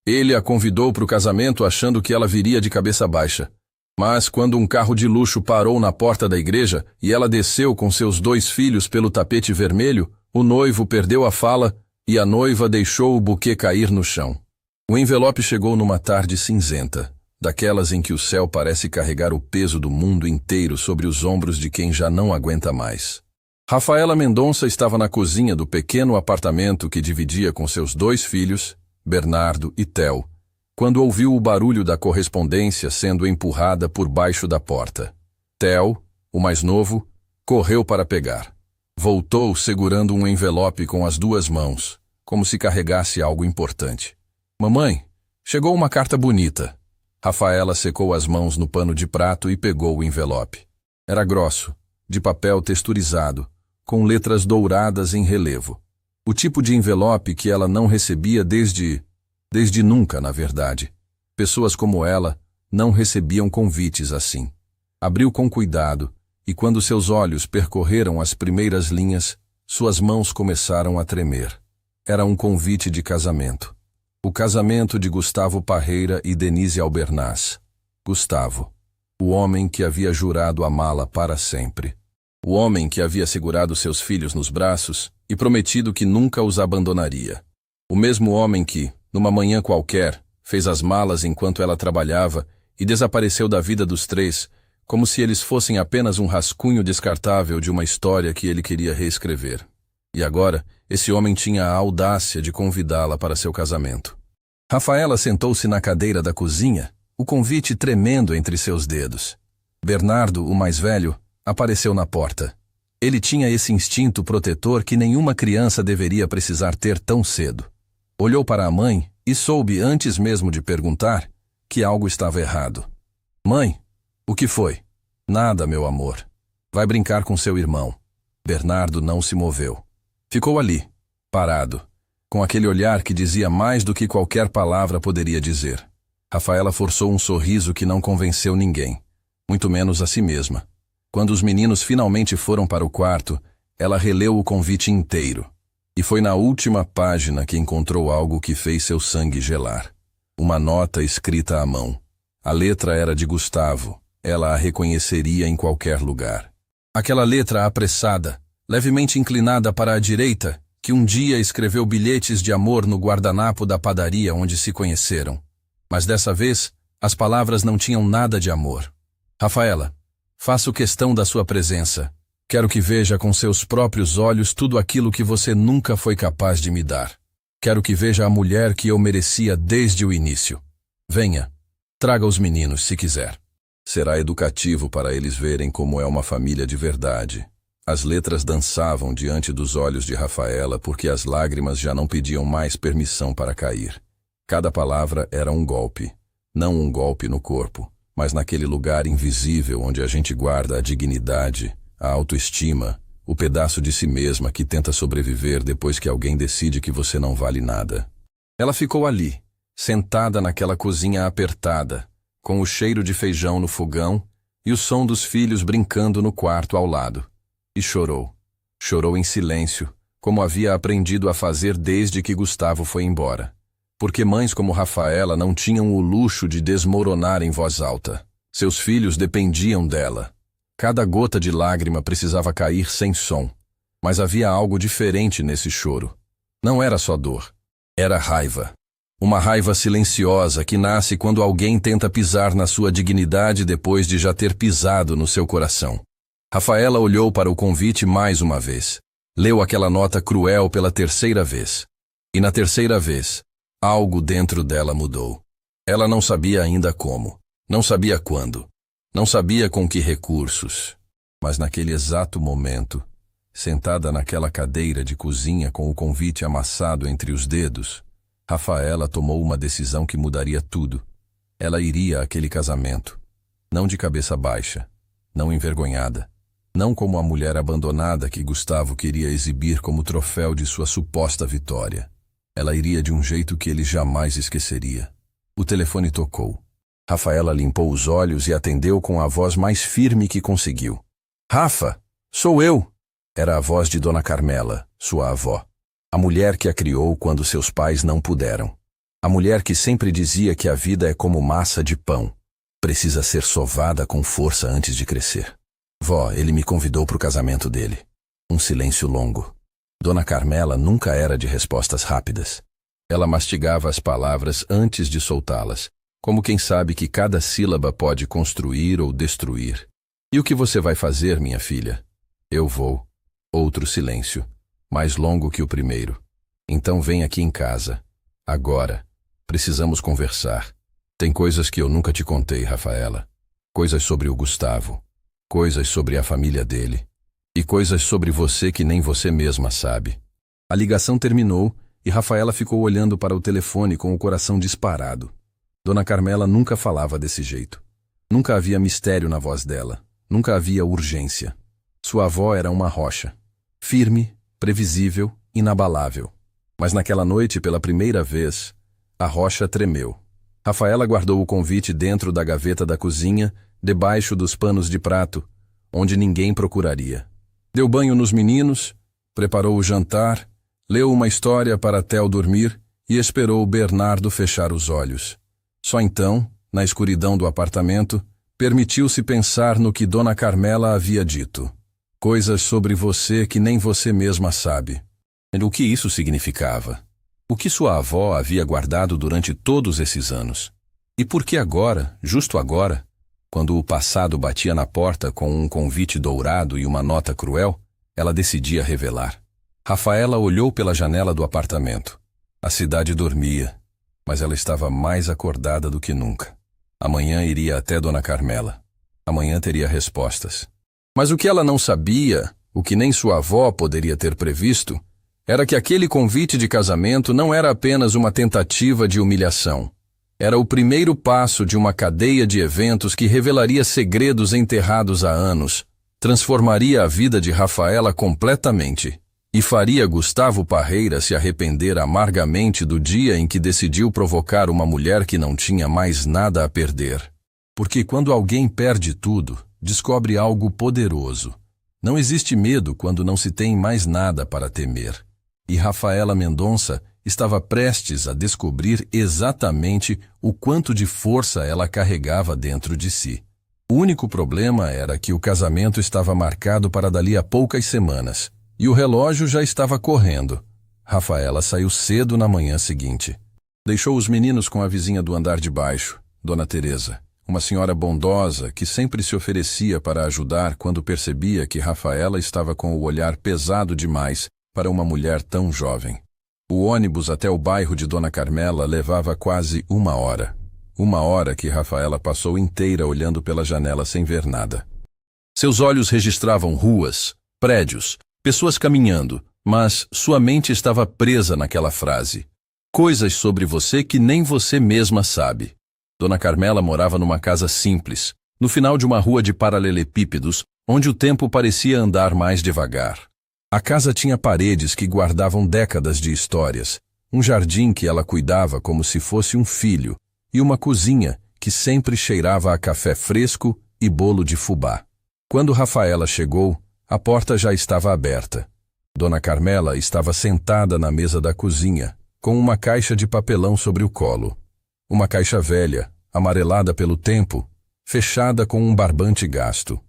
Ele a convidou para o casamento achando que ela viria de cabeça baixa. Mas quando um carro de luxo parou na porta da igreja e ela desceu com seus 2 filhos pelo tapete vermelho, o noivo perdeu a fala e a noiva deixou o buquê cair no chão. O envelope chegou numa tarde cinzenta, daquelas em que o céu parece carregar o peso do mundo inteiro sobre os ombros de quem já não aguenta mais. Rafaela Mendonça estava na cozinha do pequeno apartamento que dividia com seus 2 filhos, Bernardo e Theo, quando ouviu o barulho da correspondência sendo empurrada por baixo da porta. Theo, o mais novo, correu para pegar. Voltou segurando um envelope com as 2 mãos, como se carregasse algo importante. Mamãe, chegou uma carta bonita. Rafaela secou as mãos no pano de prato e pegou o envelope. Era grosso, de papel texturizado, com letras douradas em relevo. O tipo de envelope que ela não recebia desde nunca, na verdade. Pessoas como ela não recebiam convites assim. Abriu com cuidado, e quando seus olhos percorreram as primeiras linhas, suas mãos começaram a tremer. Era um convite de casamento. O casamento de Gustavo Parreira e Denise Albernaz. Gustavo, o homem que havia jurado amá-la para sempre. O homem que havia segurado seus filhos nos braços e prometido que nunca os abandonaria. O mesmo homem que, numa manhã qualquer, fez as malas enquanto ela trabalhava e desapareceu da vida dos 3, como se eles fossem apenas um rascunho descartável de uma história que ele queria reescrever. E agora, esse homem tinha a audácia de convidá-la para seu casamento. Rafaela sentou-se na cadeira da cozinha, o convite tremendo entre seus dedos. Bernardo, o mais velho, apareceu na porta. Ele tinha esse instinto protetor que nenhuma criança deveria precisar ter tão cedo. Olhou para a mãe e soube, antes mesmo de perguntar, que algo estava errado. Mãe, o que foi? Nada, meu amor. Vai brincar com seu irmão. Bernardo não se moveu. Ficou ali, parado, com aquele olhar que dizia mais do que qualquer palavra poderia dizer. Rafaela forçou um sorriso que não convenceu ninguém, muito menos a si mesma. Quando os meninos finalmente foram para o quarto, ela releu o convite inteiro. E foi na última página que encontrou algo que fez seu sangue gelar. Uma nota escrita à mão. A letra era de Gustavo. Ela a reconheceria em qualquer lugar. Aquela letra apressada, levemente inclinada para a direita, que um dia escreveu bilhetes de amor no guardanapo da padaria onde se conheceram. Mas dessa vez, as palavras não tinham nada de amor. Rafaela, faço questão da sua presença. Quero que veja com seus próprios olhos tudo aquilo que você nunca foi capaz de me dar. Quero que veja a mulher que eu merecia desde o início. Venha, traga os meninos se quiser. Será educativo para eles verem como é uma família de verdade. As letras dançavam diante dos olhos de Rafaela porque as lágrimas já não pediam mais permissão para cair. Cada palavra era um golpe. Não um golpe no corpo, mas naquele lugar invisível onde a gente guarda a dignidade, a autoestima, o pedaço de si mesma que tenta sobreviver depois que alguém decide que você não vale nada. Ela ficou ali, sentada naquela cozinha apertada, com o cheiro de feijão no fogão e o som dos filhos brincando no quarto ao lado. E chorou. Chorou em silêncio, como havia aprendido a fazer desde que Gustavo foi embora. Porque mães como Rafaela não tinham o luxo de desmoronar em voz alta. Seus filhos dependiam dela. Cada gota de lágrima precisava cair sem som. Mas havia algo diferente nesse choro. Não era só dor. Era raiva. Uma raiva silenciosa que nasce quando alguém tenta pisar na sua dignidade depois de já ter pisado no seu coração. Rafaela olhou para o convite mais uma vez. Leu aquela nota cruel pela 3ª vez. E na 3ª vez, algo dentro dela mudou. Ela não sabia ainda como. Não sabia quando. Não sabia com que recursos. Mas naquele exato momento, sentada naquela cadeira de cozinha com o convite amassado entre os dedos, Rafaela tomou uma decisão que mudaria tudo. Ela iria àquele casamento. Não de cabeça baixa. Não envergonhada. Não como a mulher abandonada que Gustavo queria exibir como troféu de sua suposta vitória. Ela iria de um jeito que ele jamais esqueceria. O telefone tocou. Rafaela limpou os olhos e atendeu com a voz mais firme que conseguiu. Rafa, sou eu! Era a voz de Dona Carmela, sua avó. A mulher que a criou quando seus pais não puderam. A mulher que sempre dizia que a vida é como massa de pão. Precisa ser sovada com força antes de crescer. Vó, ele me convidou para o casamento dele. Um silêncio longo. Dona Carmela nunca era de respostas rápidas. Ela mastigava as palavras antes de soltá-las, como quem sabe que cada sílaba pode construir ou destruir. E o que você vai fazer, minha filha? Eu vou. Outro silêncio, mais longo que o primeiro. Então vem aqui em casa. Agora. Precisamos conversar. Tem coisas que eu nunca te contei, Rafaela. Coisas sobre o Gustavo. Coisas sobre a família dele. E coisas sobre você que nem você mesma sabe. A ligação terminou e Rafaela ficou olhando para o telefone com o coração disparado. Dona Carmela nunca falava desse jeito. Nunca havia mistério na voz dela. Nunca havia urgência. Sua avó era uma rocha. Firme, previsível, inabalável. Mas naquela noite, pela primeira vez, a rocha tremeu. Rafaela guardou o convite dentro da gaveta da cozinha, debaixo dos panos de prato, onde ninguém procuraria. Deu banho nos meninos, preparou o jantar, leu uma história para Theo dormir e esperou Bernardo fechar os olhos. Só então, na escuridão do apartamento, permitiu-se pensar no que Dona Carmela havia dito. Coisas sobre você que nem você mesma sabe. E o que isso significava? O que sua avó havia guardado durante todos esses anos? E por que agora, justo agora, quando o passado batia na porta com um convite dourado e uma nota cruel, ela decidia revelar? Rafaela olhou pela janela do apartamento. A cidade dormia, mas ela estava mais acordada do que nunca. Amanhã iria até Dona Carmela. Amanhã teria respostas. Mas o que ela não sabia, o que nem sua avó poderia ter previsto, era que aquele convite de casamento não era apenas uma tentativa de humilhação. Era o primeiro passo de uma cadeia de eventos que revelaria segredos enterrados há anos, transformaria a vida de Rafaela completamente e faria Gustavo Parreira se arrepender amargamente do dia em que decidiu provocar uma mulher que não tinha mais nada a perder. Porque quando alguém perde tudo, descobre algo poderoso. Não existe medo quando não se tem mais nada para temer. E Rafaela Mendonça estava prestes a descobrir exatamente o quanto de força ela carregava dentro de si. O único problema era que o casamento estava marcado para dali a poucas semanas, e o relógio já estava correndo. Rafaela saiu cedo na manhã seguinte. Deixou os meninos com a vizinha do andar de baixo, Dona Teresa, uma senhora bondosa que sempre se oferecia para ajudar quando percebia que Rafaela estava com o olhar pesado demais para uma mulher tão jovem. O ônibus até o bairro de Dona Carmela levava quase 1 hora. 1 hora que Rafaela passou inteira olhando pela janela sem ver nada. Seus olhos registravam ruas, prédios, pessoas caminhando, mas sua mente estava presa naquela frase. Coisas sobre você que nem você mesma sabe. Dona Carmela morava numa casa simples, no final de uma rua de paralelepípedos, onde o tempo parecia andar mais devagar. A casa tinha paredes que guardavam décadas de histórias, um jardim que ela cuidava como se fosse um filho, e uma cozinha que sempre cheirava a café fresco e bolo de fubá. Quando Rafaela chegou, a porta já estava aberta. Dona Carmela estava sentada na mesa da cozinha, com uma caixa de papelão sobre o colo. Uma caixa velha, amarelada pelo tempo, fechada com um barbante gasto.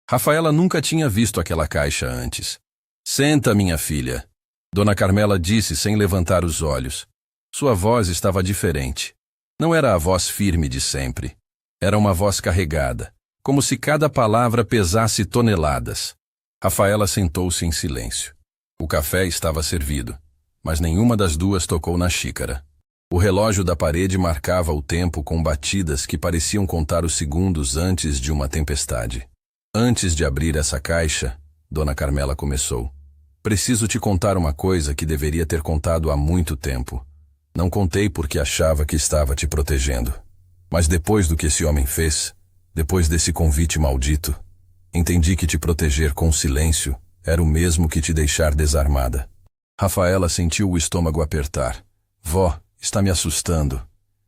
Rafaela nunca tinha visto aquela caixa antes. Senta, minha filha, Dona Carmela disse sem levantar os olhos. Sua voz estava diferente. Não era a voz firme de sempre. Era uma voz carregada, como se cada palavra pesasse toneladas. Rafaela sentou-se em silêncio. O café estava servido, mas nenhuma das duas tocou na xícara. O relógio da parede marcava o tempo com batidas que pareciam contar os segundos antes de uma tempestade. Antes de abrir essa caixa, Dona Carmela começou. Preciso te contar uma coisa que deveria ter contado há muito tempo. Não contei porque achava que estava te protegendo. Mas depois do que esse homem fez, depois desse convite maldito, entendi que te proteger com silêncio era o mesmo que te deixar desarmada. Rafaela sentiu o estômago apertar. Vó, está me assustando.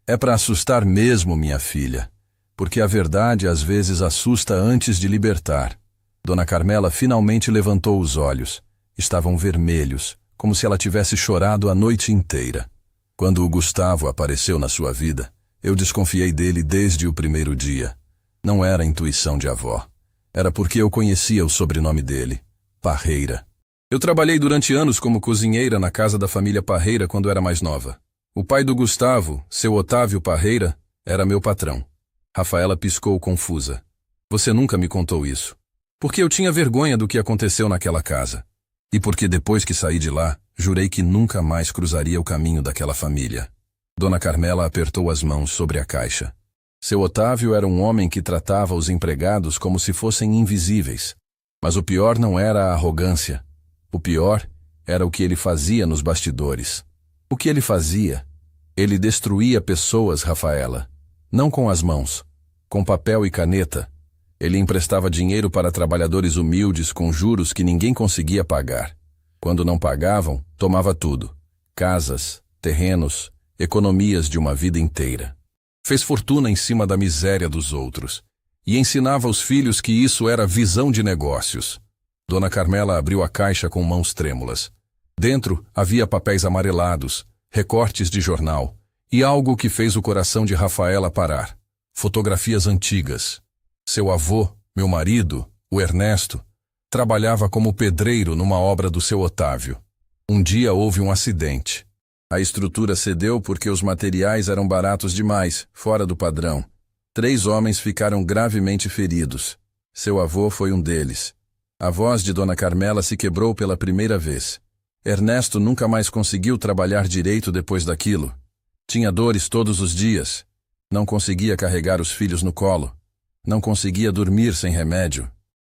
É para assustar mesmo, minha filha. Porque a verdade às vezes assusta antes de libertar. Dona Carmela finalmente levantou os olhos. Estavam vermelhos, como se ela tivesse chorado a noite inteira. Quando o Gustavo apareceu na sua vida, eu desconfiei dele desde o primeiro dia. Não era intuição de avó. Era porque eu conhecia o sobrenome dele, Parreira. Eu trabalhei durante anos como cozinheira na casa da família Parreira quando era mais nova. O pai do Gustavo, seu Otávio Parreira, era meu patrão. Rafaela piscou confusa. Você nunca me contou isso. Porque eu tinha vergonha do que aconteceu naquela casa. E porque depois que saí de lá, jurei que nunca mais cruzaria o caminho daquela família. Dona Carmela apertou as mãos sobre a caixa. Seu Otávio era um homem que tratava os empregados como se fossem invisíveis. Mas o pior não era a arrogância. O pior era o que ele fazia nos bastidores. O que ele fazia? Ele destruía pessoas, Rafaela. Não com as mãos, com papel e caneta. Ele emprestava dinheiro para trabalhadores humildes com juros que ninguém conseguia pagar. Quando não pagavam, tomava tudo. Casas, terrenos, economias de uma vida inteira. Fez fortuna em cima da miséria dos outros. E ensinava aos filhos que isso era visão de negócios. Dona Carmela abriu a caixa com mãos trêmulas. Dentro havia papéis amarelados, recortes de jornal, e algo que fez o coração de Rafaela parar. Fotografias antigas. Seu avô, meu marido, o Ernesto, trabalhava como pedreiro numa obra do seu Otávio. Um dia houve um acidente. A estrutura cedeu porque os materiais eram baratos demais, fora do padrão. 3 homens ficaram gravemente feridos. Seu avô foi um deles. A voz de Dona Carmela se quebrou pela primeira vez. Ernesto nunca mais conseguiu trabalhar direito depois daquilo. Tinha dores todos os dias. Não conseguia carregar os filhos no colo. Não conseguia dormir sem remédio.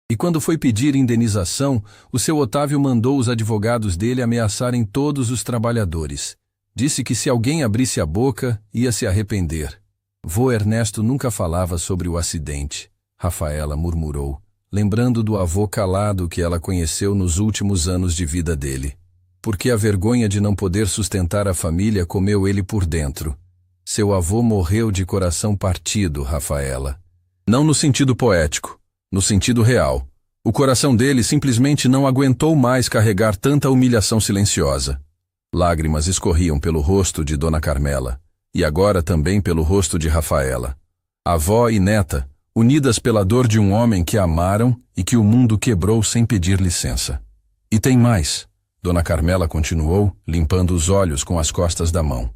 E quando foi pedir indenização, o seu Otávio mandou os advogados dele ameaçarem todos os trabalhadores. Disse que se alguém abrisse a boca, ia se arrepender. Vô Ernesto nunca falava sobre o acidente, Rafaela murmurou, lembrando do avô calado que ela conheceu nos últimos anos de vida dele. Porque a vergonha de não poder sustentar a família comeu ele por dentro. Seu avô morreu de coração partido, Rafaela. Não no sentido poético, no sentido real. O coração dele simplesmente não aguentou mais carregar tanta humilhação silenciosa. Lágrimas escorriam pelo rosto de Dona Carmela, e agora também pelo rosto de Rafaela. Avó e neta, unidas pela dor de um homem que amaram e que o mundo quebrou sem pedir licença. E tem mais, Dona Carmela continuou, limpando os olhos com as costas da mão.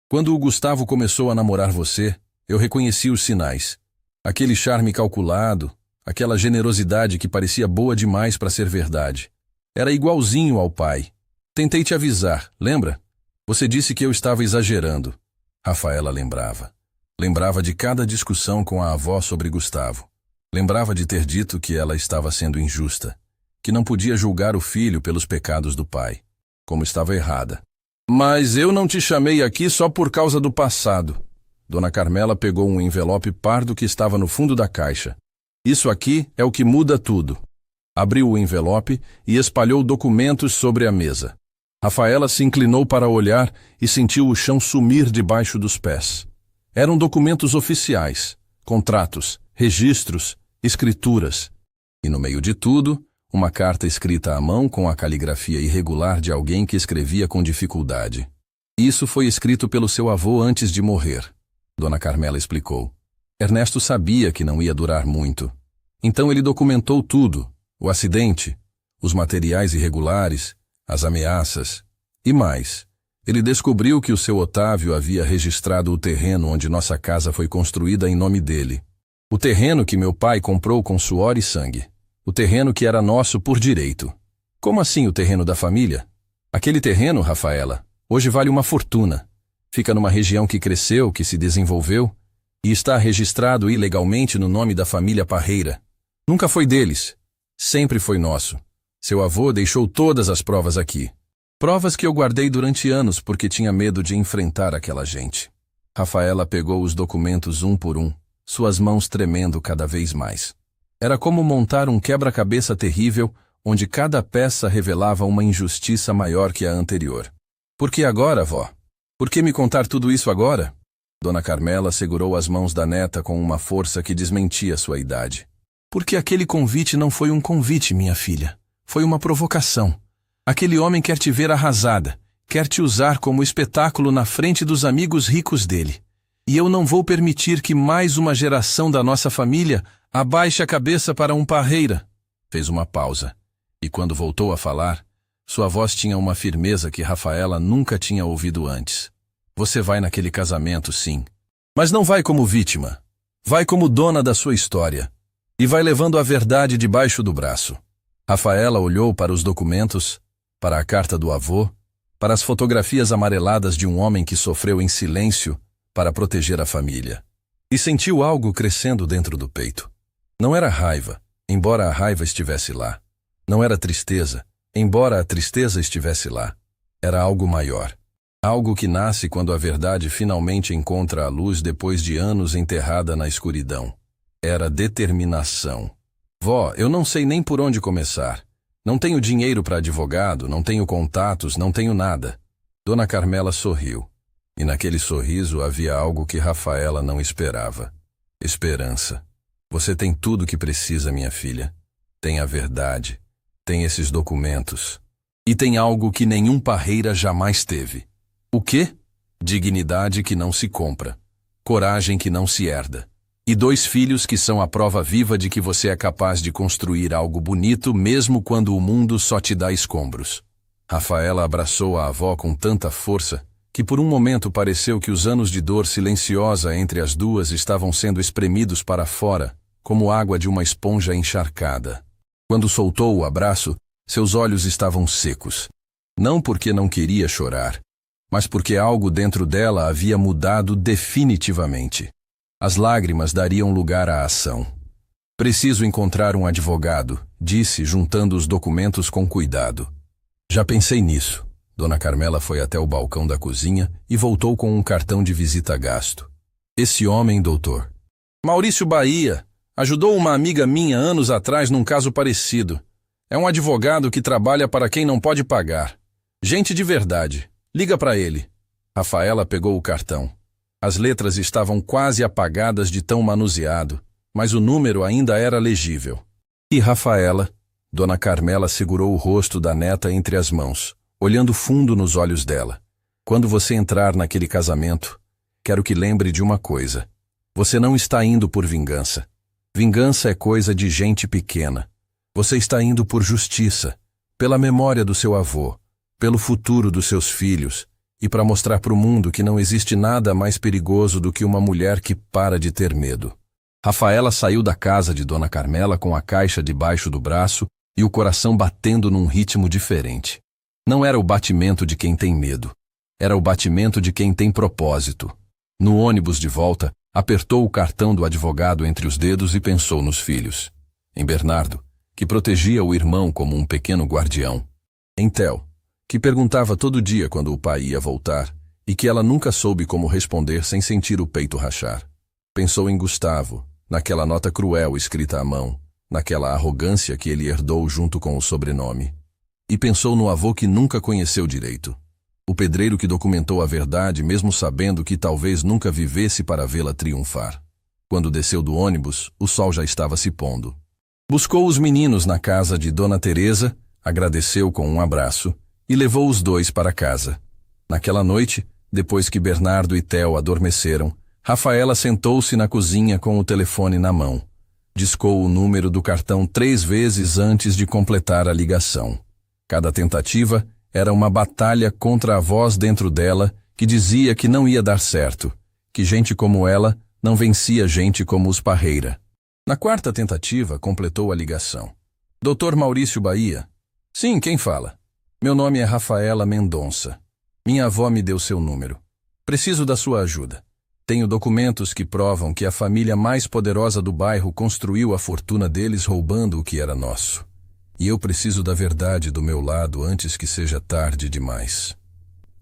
Quando o Gustavo começou a namorar você, eu reconheci os sinais. Aquele charme calculado, aquela generosidade que parecia boa demais para ser verdade. Era igualzinho ao pai. Tentei te avisar, lembra? Você disse que eu estava exagerando. Rafaela lembrava. Lembrava de cada discussão com a avó sobre Gustavo. Lembrava de ter dito que ela estava sendo injusta, que não podia julgar o filho pelos pecados do pai. Como estava errada. Mas eu não te chamei aqui só por causa do passado. Dona Carmela pegou um envelope pardo que estava no fundo da caixa. Isso aqui é o que muda tudo. Abriu o envelope e espalhou documentos sobre a mesa. Rafaela se inclinou para olhar e sentiu o chão sumir debaixo dos pés. Eram documentos oficiais, contratos, registros, escrituras. E no meio de tudo, uma carta escrita à mão com a caligrafia irregular de alguém que escrevia com dificuldade. Isso foi escrito pelo seu avô antes de morrer. Dona Carmela explicou. Ernesto sabia que não ia durar muito. Então ele documentou tudo, o acidente, os materiais irregulares, as ameaças e mais. Ele descobriu que o seu Otávio havia registrado o terreno onde nossa casa foi construída em nome dele. O terreno que meu pai comprou com suor e sangue. O terreno que era nosso por direito. Como assim o terreno da família? Aquele terreno, Rafaela, hoje vale uma fortuna. Fica numa região que cresceu, que se desenvolveu, e está registrado ilegalmente no nome da família Parreira. Nunca foi deles. Sempre foi nosso. Seu avô deixou todas as provas aqui. Provas que eu guardei durante anos porque tinha medo de enfrentar aquela gente. Rafaela pegou os documentos um por um, suas mãos tremendo cada vez mais. Era como montar um quebra-cabeça terrível, onde cada peça revelava uma injustiça maior que a anterior. Por que agora, vó? Por que me contar tudo isso agora? Dona Carmela segurou as mãos da neta com uma força que desmentia sua idade. Porque aquele convite não foi um convite, minha filha. Foi uma provocação. Aquele homem quer te ver arrasada. quer te usar como espetáculo na frente dos amigos ricos dele. E eu não vou permitir que mais uma geração da nossa família abaixe a cabeça para um parreira. Fez uma pausa. E quando voltou a falar, sua voz tinha uma firmeza que Rafaela nunca tinha ouvido antes. Você vai naquele casamento, sim. Mas não vai como vítima. Vai como dona da sua história. E vai levando a verdade debaixo do braço. Rafaela olhou para os documentos, para a carta do avô, para as fotografias amareladas de um homem que sofreu em silêncio para proteger a família. E sentiu algo crescendo dentro do peito. Não era raiva, embora a raiva estivesse lá. Não era tristeza, embora a tristeza estivesse lá. Era algo maior. Algo que nasce quando a verdade finalmente encontra a luz depois de anos enterrada na escuridão. Era determinação. Vó, eu não sei nem por onde começar. Não tenho dinheiro para advogado, não tenho contatos, não tenho nada. Dona Carmela sorriu. E naquele sorriso havia algo que Rafaela não esperava. Esperança. Você tem tudo o que precisa, minha filha. Tem a verdade. Tem esses documentos. E tem algo que nenhum parreira jamais teve. O quê? Dignidade que não se compra. Coragem que não se herda. E 2 filhos que são a prova viva de que você é capaz de construir algo bonito mesmo quando o mundo só te dá escombros. Rafaela abraçou a avó com tanta força que por um momento pareceu que os anos de dor silenciosa entre as duas estavam sendo espremidos para fora, como água de uma esponja encharcada. Quando soltou o abraço, seus olhos estavam secos. Não porque não queria chorar, mas porque algo dentro dela havia mudado definitivamente. As lágrimas dariam lugar à ação. Preciso encontrar um advogado, disse, juntando os documentos com cuidado. Já pensei nisso. Dona Carmela foi até o balcão da cozinha e voltou com um cartão de visita gasto. Esse homem, doutor. Maurício Bahia. Ajudou uma amiga minha anos atrás num caso parecido. É um advogado que trabalha para quem não pode pagar. Gente de verdade. Liga para ele. Rafaela pegou o cartão. As letras estavam quase apagadas de tão manuseado, mas o número ainda era legível. E Rafaela? Dona Carmela segurou o rosto da neta entre as mãos, olhando fundo nos olhos dela. Quando você entrar naquele casamento, quero que lembre de uma coisa. Você não está indo por vingança. Vingança é coisa de gente pequena. Você está indo por justiça, pela memória do seu avô, pelo futuro dos seus filhos, e para mostrar para o mundo que não existe nada mais perigoso do que uma mulher que para de ter medo. Rafaela saiu da casa de Dona Carmela com a caixa debaixo do braço e o coração batendo num ritmo diferente. Não era o batimento de quem tem medo. Era o batimento de quem tem propósito. No ônibus de volta, apertou o cartão do advogado entre os dedos e pensou nos filhos. Em Bernardo, que protegia o irmão como um pequeno guardião. Em Theo, que perguntava todo dia quando o pai ia voltar e que ela nunca soube como responder sem sentir o peito rachar. Pensou em Gustavo, naquela nota cruel escrita à mão, naquela arrogância que ele herdou junto com o sobrenome. E pensou no avô que nunca conheceu direito. O pedreiro que documentou a verdade mesmo sabendo que talvez nunca vivesse para vê-la triunfar. Quando desceu do ônibus, o sol já estava se pondo. Buscou os meninos na casa de Dona Teresa, agradeceu com um abraço e levou os 2 para casa. Naquela noite, depois que Bernardo e Theo adormeceram, Rafaela sentou-se na cozinha com o telefone na mão. Discou o número do cartão 3 vezes antes de completar a ligação. Cada tentativa era uma batalha contra a voz dentro dela que dizia que não ia dar certo, que gente como ela não vencia gente como os Parreira. Na 4ª tentativa, completou a ligação. Doutor Maurício Bahia? Sim, quem fala? Meu nome é Rafaela Mendonça. Minha avó me deu seu número. Preciso da sua ajuda. Tenho documentos que provam que a família mais poderosa do bairro construiu a fortuna deles roubando o que era nosso. E eu preciso da verdade do meu lado antes que seja tarde demais.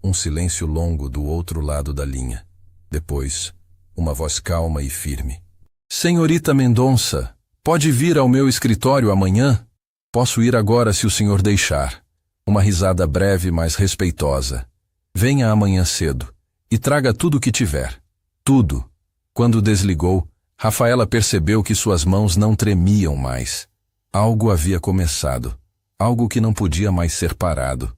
Um silêncio longo do outro lado da linha. Depois, uma voz calma e firme. Senhorita Mendonça, pode vir ao meu escritório amanhã? Posso ir agora se o senhor deixar. Uma risada breve, mas respeitosa. Venha amanhã cedo e traga tudo o que tiver. Tudo. Quando desligou, Rafaela percebeu que suas mãos não tremiam mais. Algo havia começado. Algo que não podia mais ser parado.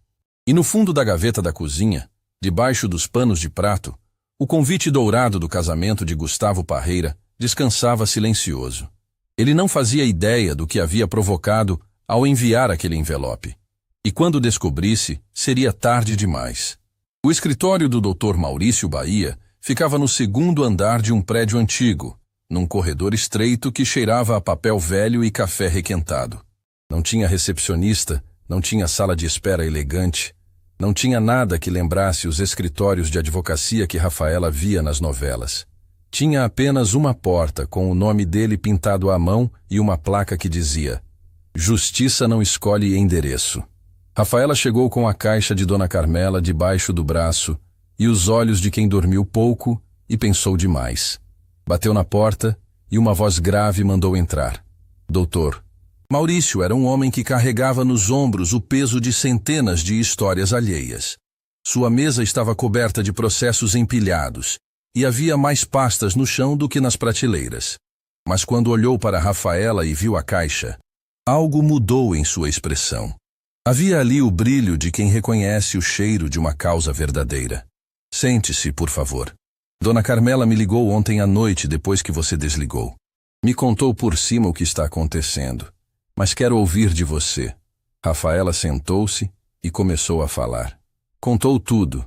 E no fundo da gaveta da cozinha, debaixo dos panos de prato, o convite dourado do casamento de Gustavo Parreira descansava silencioso. Ele não fazia ideia do que havia provocado ao enviar aquele envelope. E quando descobrisse, seria tarde demais. O escritório do Dr. Maurício Bahia ficava no segundo andar de um prédio antigo, num corredor estreito que cheirava a papel velho e café requentado. Não tinha recepcionista, não tinha sala de espera elegante, não tinha nada que lembrasse os escritórios de advocacia que Rafaela via nas novelas. Tinha apenas uma porta com o nome dele pintado à mão e uma placa que dizia: Justiça não escolhe endereço. Rafaela chegou com a caixa de Dona Carmela debaixo do braço e os olhos de quem dormiu pouco e pensou demais. Bateu na porta e uma voz grave mandou entrar. Doutor. Maurício era um homem que carregava nos ombros o peso de centenas de histórias alheias. Sua mesa estava coberta de processos empilhados e havia mais pastas no chão do que nas prateleiras. Mas quando olhou para Rafaela e viu a caixa, algo mudou em sua expressão. Havia ali o brilho de quem reconhece o cheiro de uma causa verdadeira. Sente-se, por favor. Dona Carmela me ligou ontem à noite depois que você desligou. Me contou por cima o que está acontecendo. Mas quero ouvir de você. Rafaela sentou-se e começou a falar. Contou tudo,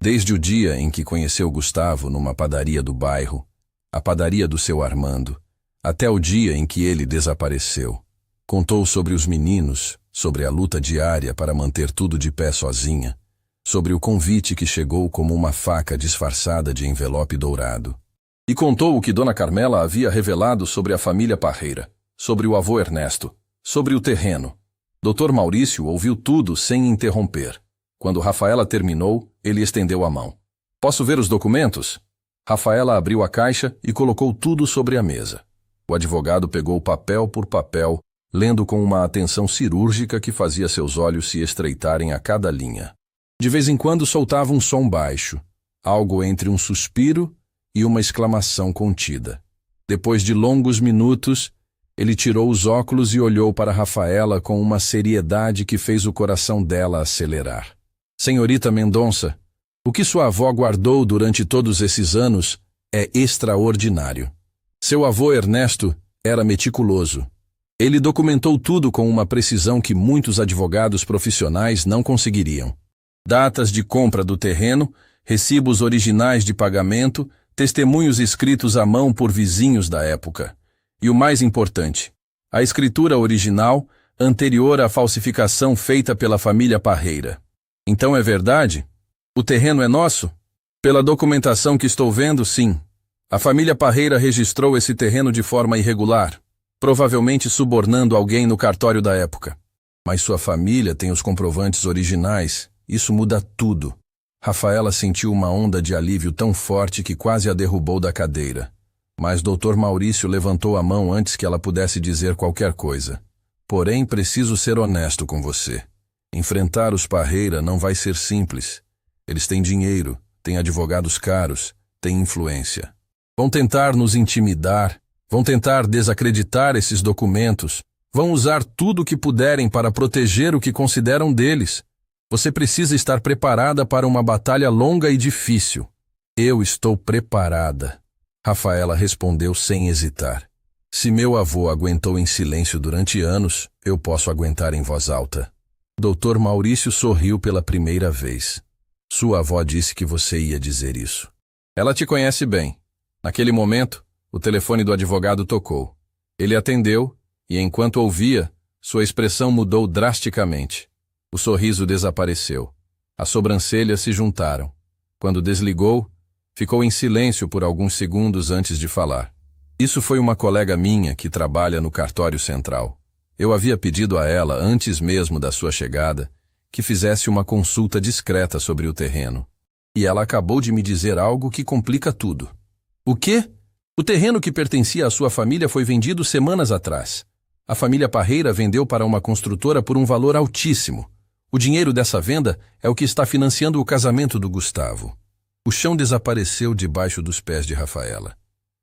desde o dia em que conheceu Gustavo numa padaria do bairro, a padaria do seu Armando, até o dia em que ele desapareceu. Contou sobre os meninos, sobre a luta diária para manter tudo de pé sozinha, sobre o convite que chegou como uma faca disfarçada de envelope dourado. E contou o que Dona Carmela havia revelado sobre a família Parreira, sobre o avô Ernesto, sobre o terreno. Dr. Maurício ouviu tudo sem interromper. Quando Rafaela terminou, ele estendeu a mão. Posso ver os documentos? Rafaela abriu a caixa e colocou tudo sobre a mesa. O advogado pegou papel por papel, lendo com uma atenção cirúrgica que fazia seus olhos se estreitarem a cada linha. De vez em quando soltava um som baixo, algo entre um suspiro e uma exclamação contida. Depois de longos minutos, ele tirou os óculos e olhou para Rafaela com uma seriedade que fez o coração dela acelerar. Senhorita Mendonça, o que sua avó guardou durante todos esses anos é extraordinário. Seu avô Ernesto era meticuloso. Ele documentou tudo com uma precisão que muitos advogados profissionais não conseguiriam. Datas de compra do terreno, recibos originais de pagamento, testemunhos escritos à mão por vizinhos da época. E o mais importante, a escritura original, anterior à falsificação feita pela família Parreira. Então é verdade? O terreno é nosso? Pela documentação que estou vendo, sim. A família Parreira registrou esse terreno de forma irregular, provavelmente subornando alguém no cartório da época. Mas sua família tem os comprovantes originais. Isso muda tudo. Rafaela sentiu uma onda de alívio tão forte que quase a derrubou da cadeira. Mas Dr. Maurício levantou a mão antes que ela pudesse dizer qualquer coisa. Porém, preciso ser honesto com você. Enfrentar os Parreira não vai ser simples. Eles têm dinheiro, têm advogados caros, têm influência. Vão tentar nos intimidar, vão tentar desacreditar esses documentos, vão usar tudo o que puderem para proteger o que consideram deles. Você precisa estar preparada para uma batalha longa e difícil. Eu estou preparada. Rafaela respondeu sem hesitar. Se meu avô aguentou em silêncio durante anos, eu posso aguentar em voz alta. Dr. Maurício sorriu pela primeira vez. Sua avó disse que você ia dizer isso. Ela te conhece bem. Naquele momento, o telefone do advogado tocou. Ele atendeu e, enquanto ouvia, sua expressão mudou drasticamente. O sorriso desapareceu. As sobrancelhas se juntaram. Quando desligou, ficou em silêncio por alguns segundos antes de falar. Isso foi uma colega minha que trabalha no cartório central. Eu havia pedido a ela, antes mesmo da sua chegada, que fizesse uma consulta discreta sobre o terreno. E ela acabou de me dizer algo que complica tudo. O quê? O terreno que pertencia à sua família foi vendido semanas atrás. A família Parreira vendeu para uma construtora por um valor altíssimo. O dinheiro dessa venda é o que está financiando o casamento do Gustavo. O chão desapareceu debaixo dos pés de Rafaela.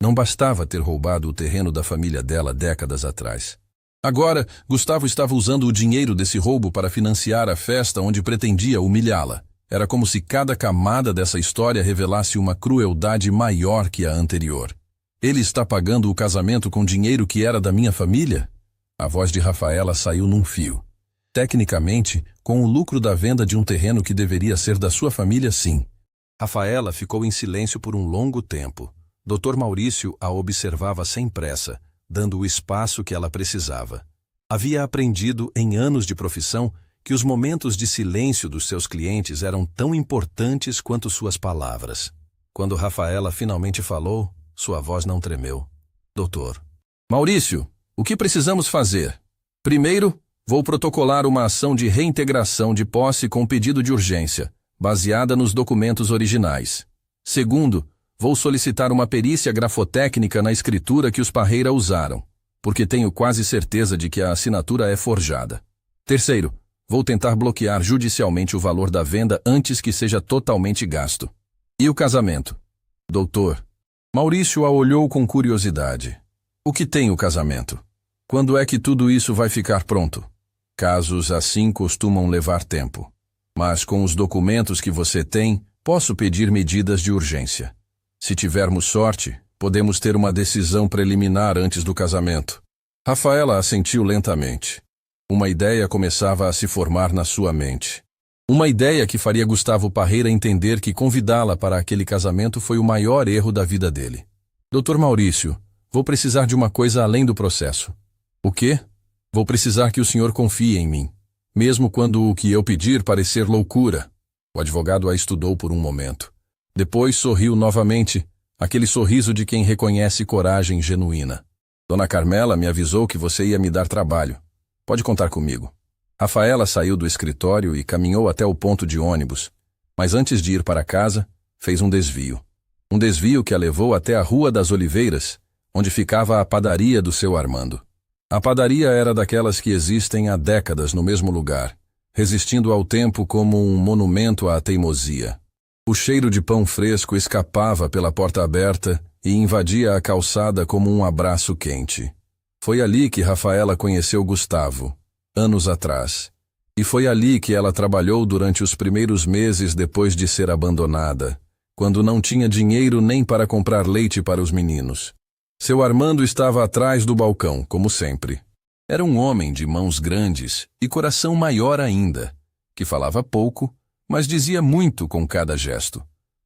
Não bastava ter roubado o terreno da família dela décadas atrás. Agora, Gustavo estava usando o dinheiro desse roubo para financiar a festa onde pretendia humilhá-la. Era como se cada camada dessa história revelasse uma crueldade maior que a anterior. Ele está pagando o casamento com dinheiro que era da minha família? A voz de Rafaela saiu num fio. Tecnicamente, com o lucro da venda de um terreno que deveria ser da sua família, sim. Rafaela ficou em silêncio por um longo tempo. Dr. Maurício a observava sem pressa, dando o espaço que ela precisava. Havia aprendido, em anos de profissão, que os momentos de silêncio dos seus clientes eram tão importantes quanto suas palavras. Quando Rafaela finalmente falou, sua voz não tremeu. Doutor. Maurício, o que precisamos fazer? Primeiro, vou protocolar uma ação de reintegração de posse com pedido de urgência, baseada nos documentos originais. Segundo, vou solicitar uma perícia grafotécnica na escritura que os Parreira usaram, porque tenho quase certeza de que a assinatura é forjada. Terceiro, vou tentar bloquear judicialmente o valor da venda antes que seja totalmente gasto. E o casamento? Doutor. Maurício a olhou com curiosidade. O que tem o casamento? Quando é que tudo isso vai ficar pronto? Casos assim costumam levar tempo. Mas com os documentos que você tem, posso pedir medidas de urgência. Se tivermos sorte, podemos ter uma decisão preliminar antes do casamento. Rafaela assentiu lentamente. Uma ideia começava a se formar na sua mente. Uma ideia que faria Gustavo Parreira entender que convidá-la para aquele casamento foi o maior erro da vida dele. Dr. Maurício, vou precisar de uma coisa além do processo. O quê? Vou precisar que o senhor confie em mim, mesmo quando o que eu pedir parecer loucura. O advogado a estudou por um momento. Depois sorriu novamente, aquele sorriso de quem reconhece coragem genuína. Dona Carmela me avisou que você ia me dar trabalho. Pode contar comigo. Rafaela saiu do escritório e caminhou até o ponto de ônibus, mas antes de ir para casa, fez um desvio. Um desvio que a levou até a Rua das Oliveiras, onde ficava a padaria do seu Armando. A padaria era daquelas que existem há décadas no mesmo lugar, resistindo ao tempo como um monumento à teimosia. O cheiro de pão fresco escapava pela porta aberta e invadia a calçada como um abraço quente. Foi ali que Rafaela conheceu Gustavo, anos atrás. E foi ali que ela trabalhou durante os primeiros meses depois de ser abandonada, quando não tinha dinheiro nem para comprar leite para os meninos. Seu Armando estava atrás do balcão, como sempre. Era um homem de mãos grandes e coração maior ainda, que falava pouco, mas dizia muito com cada gesto.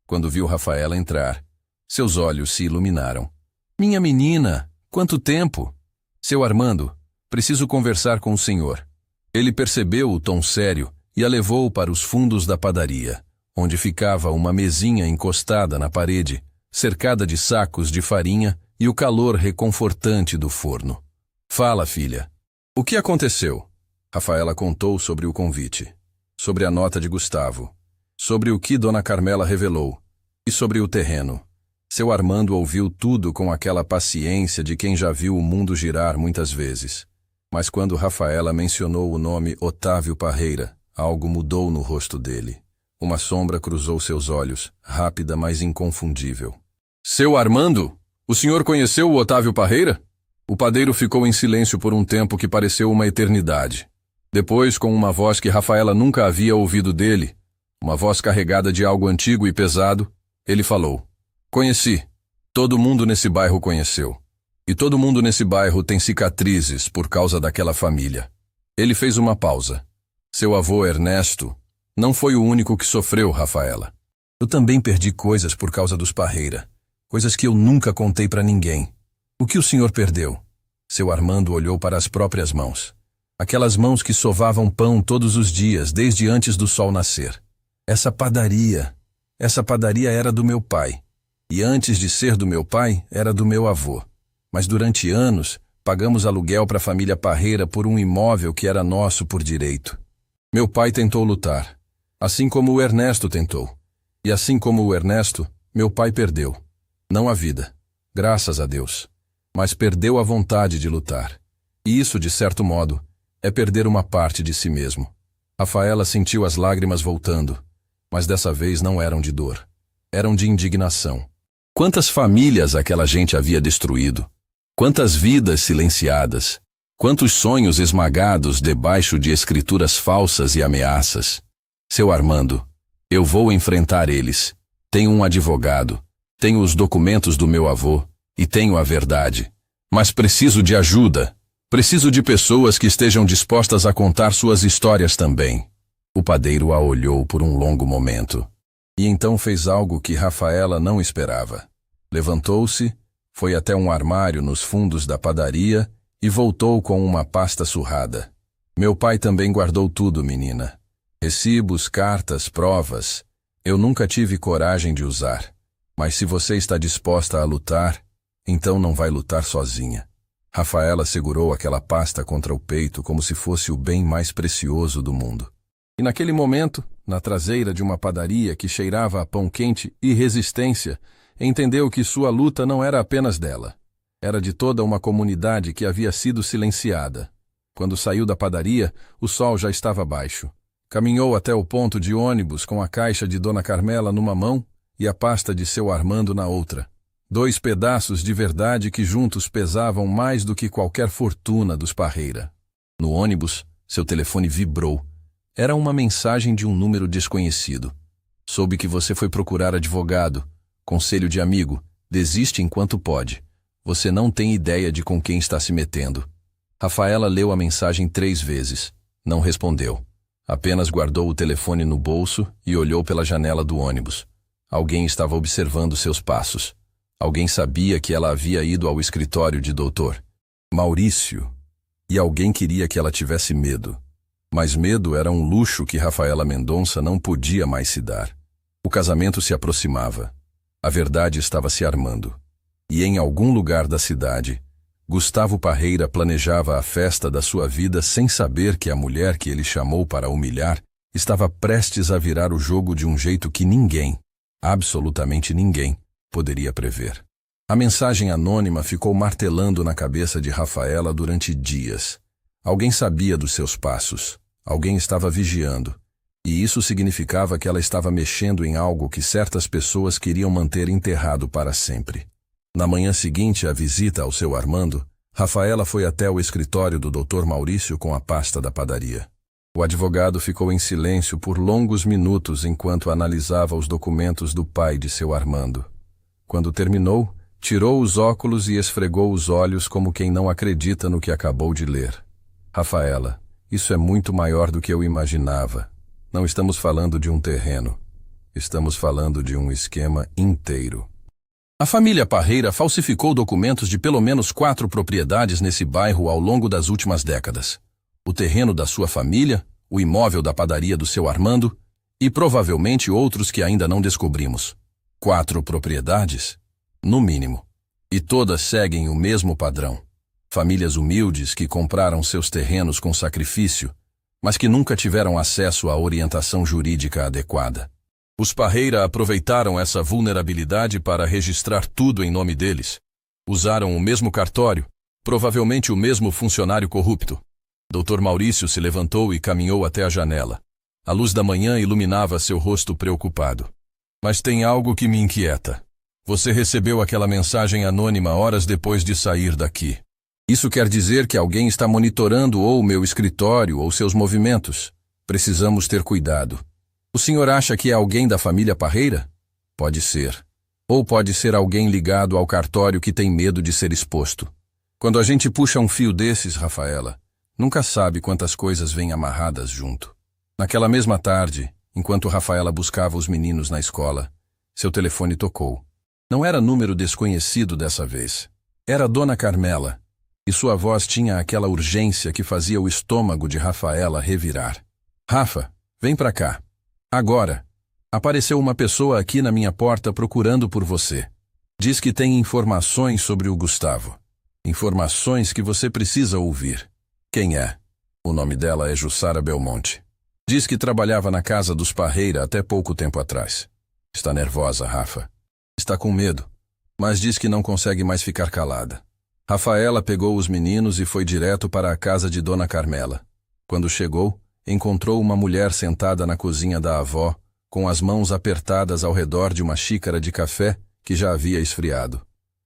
Quando viu Rafaela entrar, seus olhos se iluminaram. Minha menina, quanto tempo! Seu Armando, preciso conversar com o senhor. Ele percebeu o tom sério e a levou para os fundos da padaria, onde ficava uma mesinha encostada na parede, cercada de sacos de farinha e o calor reconfortante do forno. Fala, filha. O que aconteceu? Rafaela contou sobre o convite, sobre a nota de Gustavo, sobre o que Dona Carmela revelou e sobre o terreno. Seu Armando ouviu tudo com aquela paciência de quem já viu o mundo girar muitas vezes. Mas quando Rafaela mencionou o nome Otávio Parreira, algo mudou no rosto dele. Uma sombra cruzou seus olhos, rápida, mas inconfundível. Seu Armando? O senhor conheceu o Otávio Parreira? O padeiro ficou em silêncio por um tempo que pareceu uma eternidade. Depois, com uma voz que Rafaela nunca havia ouvido dele, uma voz carregada de algo antigo e pesado, ele falou. Conheci. Todo mundo nesse bairro conheceu. E todo mundo nesse bairro tem cicatrizes por causa daquela família. Ele fez uma pausa. Seu avô Ernesto não foi o único que sofreu, Rafaela. Eu também perdi coisas por causa dos Parreira. Coisas que eu nunca contei para ninguém. O que o senhor perdeu? Seu Armando olhou para as próprias mãos. Aquelas mãos que sovavam pão todos os dias, desde antes do sol nascer. Essa padaria era do meu pai. E antes de ser do meu pai, era do meu avô. Mas durante anos, pagamos aluguel para a família Parreira por um imóvel que era nosso por direito. Meu pai tentou lutar, assim como o Ernesto tentou. E assim como o Ernesto, meu pai perdeu. Não a vida, graças a Deus, mas perdeu a vontade de lutar. E isso, de certo modo, é perder uma parte de si mesmo. Rafaela sentiu as lágrimas voltando, mas dessa vez não eram de dor. Eram de indignação. Quantas famílias aquela gente havia destruído? Quantas vidas silenciadas? Quantos sonhos esmagados debaixo de escrituras falsas e ameaças. Seu Armando, eu vou enfrentar eles. Tenho um advogado, tenho os documentos do meu avô e tenho a verdade. Mas preciso de ajuda. Preciso de pessoas que estejam dispostas a contar suas histórias também. O padeiro a olhou por um longo momento. E então fez algo que Rafaela não esperava. Levantou-se, foi até um armário nos fundos da padaria e voltou com uma pasta surrada. Meu pai também guardou tudo, menina. Recibos, cartas, provas. Eu nunca tive coragem de usar. Mas se você está disposta a lutar, então não vai lutar sozinha. Rafaela segurou aquela pasta contra o peito como se fosse o bem mais precioso do mundo. E naquele momento, na traseira de uma padaria que cheirava a pão quente e resistência, entendeu que sua luta não era apenas dela. Era de toda uma comunidade que havia sido silenciada. Quando saiu da padaria, o sol já estava baixo. Caminhou até o ponto de ônibus com a caixa de Dona Carmela numa mão e a pasta de seu Armando na outra. 2 pedaços de verdade que juntos pesavam mais do que qualquer fortuna dos Parreira. No ônibus, seu telefone vibrou. Era uma mensagem de um número desconhecido. Soube que você foi procurar advogado. Conselho de amigo. Desiste enquanto pode. Você não tem ideia de com quem está se metendo. Rafaela leu a mensagem 3 vezes. Não respondeu. Apenas guardou o telefone no bolso e olhou pela janela do ônibus. Alguém estava observando seus passos. Alguém sabia que ela havia ido ao escritório de Dr. Maurício. E alguém queria que ela tivesse medo. Mas medo era um luxo que Rafaela Mendonça não podia mais se dar. O casamento se aproximava. A verdade estava se armando. E em algum lugar da cidade, Gustavo Parreira planejava a festa da sua vida sem saber que a mulher que ele chamou para humilhar estava prestes a virar o jogo de um jeito que ninguém, absolutamente ninguém, poderia prever. A mensagem anônima ficou martelando na cabeça de Rafaela durante dias. Alguém sabia dos seus passos. Alguém estava vigiando, e isso significava que ela estava mexendo em algo que certas pessoas queriam manter enterrado para sempre. Na manhã seguinte à visita ao seu Armando, Rafaela foi até o escritório do Dr. Maurício com a pasta da padaria. O advogado ficou em silêncio por longos minutos enquanto analisava os documentos do pai de seu Armando. Quando terminou, tirou os óculos e esfregou os olhos como quem não acredita no que acabou de ler. Rafaela, isso é muito maior do que eu imaginava. Não estamos falando de um terreno. Estamos falando de um esquema inteiro. A família Parreira falsificou documentos de pelo menos 4 propriedades nesse bairro ao longo das últimas décadas. O terreno da sua família, o imóvel da padaria do seu Armando e provavelmente outros que ainda não descobrimos. 4 propriedades? No mínimo. E todas seguem o mesmo padrão. Famílias humildes que compraram seus terrenos com sacrifício, mas que nunca tiveram acesso à orientação jurídica adequada. Os Parreira aproveitaram essa vulnerabilidade para registrar tudo em nome deles. Usaram o mesmo cartório, provavelmente o mesmo funcionário corrupto. Dr. Maurício se levantou e caminhou até a janela. A luz da manhã iluminava seu rosto preocupado. Mas tem algo que me inquieta. Você recebeu aquela mensagem anônima horas depois de sair daqui. Isso quer dizer que alguém está monitorando ou o meu escritório ou seus movimentos. Precisamos ter cuidado. O senhor acha que é alguém da família Parreira? Pode ser. Ou pode ser alguém ligado ao cartório que tem medo de ser exposto. Quando a gente puxa um fio desses, Rafaela, nunca sabe quantas coisas vêm amarradas junto. Naquela mesma tarde, enquanto Rafaela buscava os meninos na escola, seu telefone tocou. Não era número desconhecido dessa vez. Era Dona Carmela. E sua voz tinha aquela urgência que fazia o estômago de Rafaela revirar. Rafa, vem pra cá. Agora. Apareceu uma pessoa aqui na minha porta procurando por você. Diz que tem informações sobre o Gustavo. Informações que você precisa ouvir. Quem é? O nome dela é Jussara Belmonte. Diz que trabalhava na casa dos Parreira até pouco tempo atrás. Está nervosa, Rafa. Está com medo, mas diz que não consegue mais ficar calada. Rafaela pegou os meninos e foi direto para a casa de Dona Carmela. Quando chegou, encontrou uma mulher sentada na cozinha da avó, com as mãos apertadas ao redor de uma xícara de café que já havia esfriado.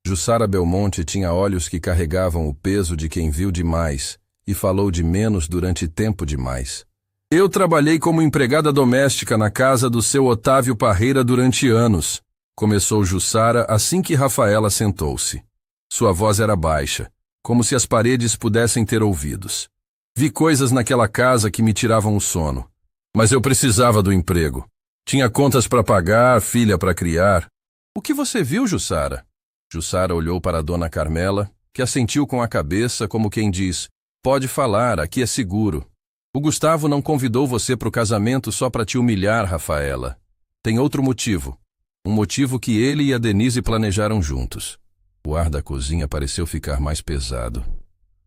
Jussara Belmonte tinha olhos que carregavam o peso de quem viu demais e falou de menos durante tempo demais. Eu trabalhei como empregada doméstica na casa do seu Otávio Parreira durante anos, começou Jussara assim que Rafaela sentou-se. Sua voz era baixa, como se as paredes pudessem ter ouvidos. Vi coisas naquela casa que me tiravam o sono. Mas eu precisava do emprego. Tinha contas para pagar, filha para criar. O que você viu, Jussara? Jussara olhou para a dona Carmela, que assentiu com a cabeça como quem diz, pode falar, aqui é seguro. O Gustavo não convidou você para o casamento só para te humilhar, Rafaela. Tem outro motivo. Um motivo que ele e a Denise planejaram juntos. O ar da cozinha pareceu ficar mais pesado.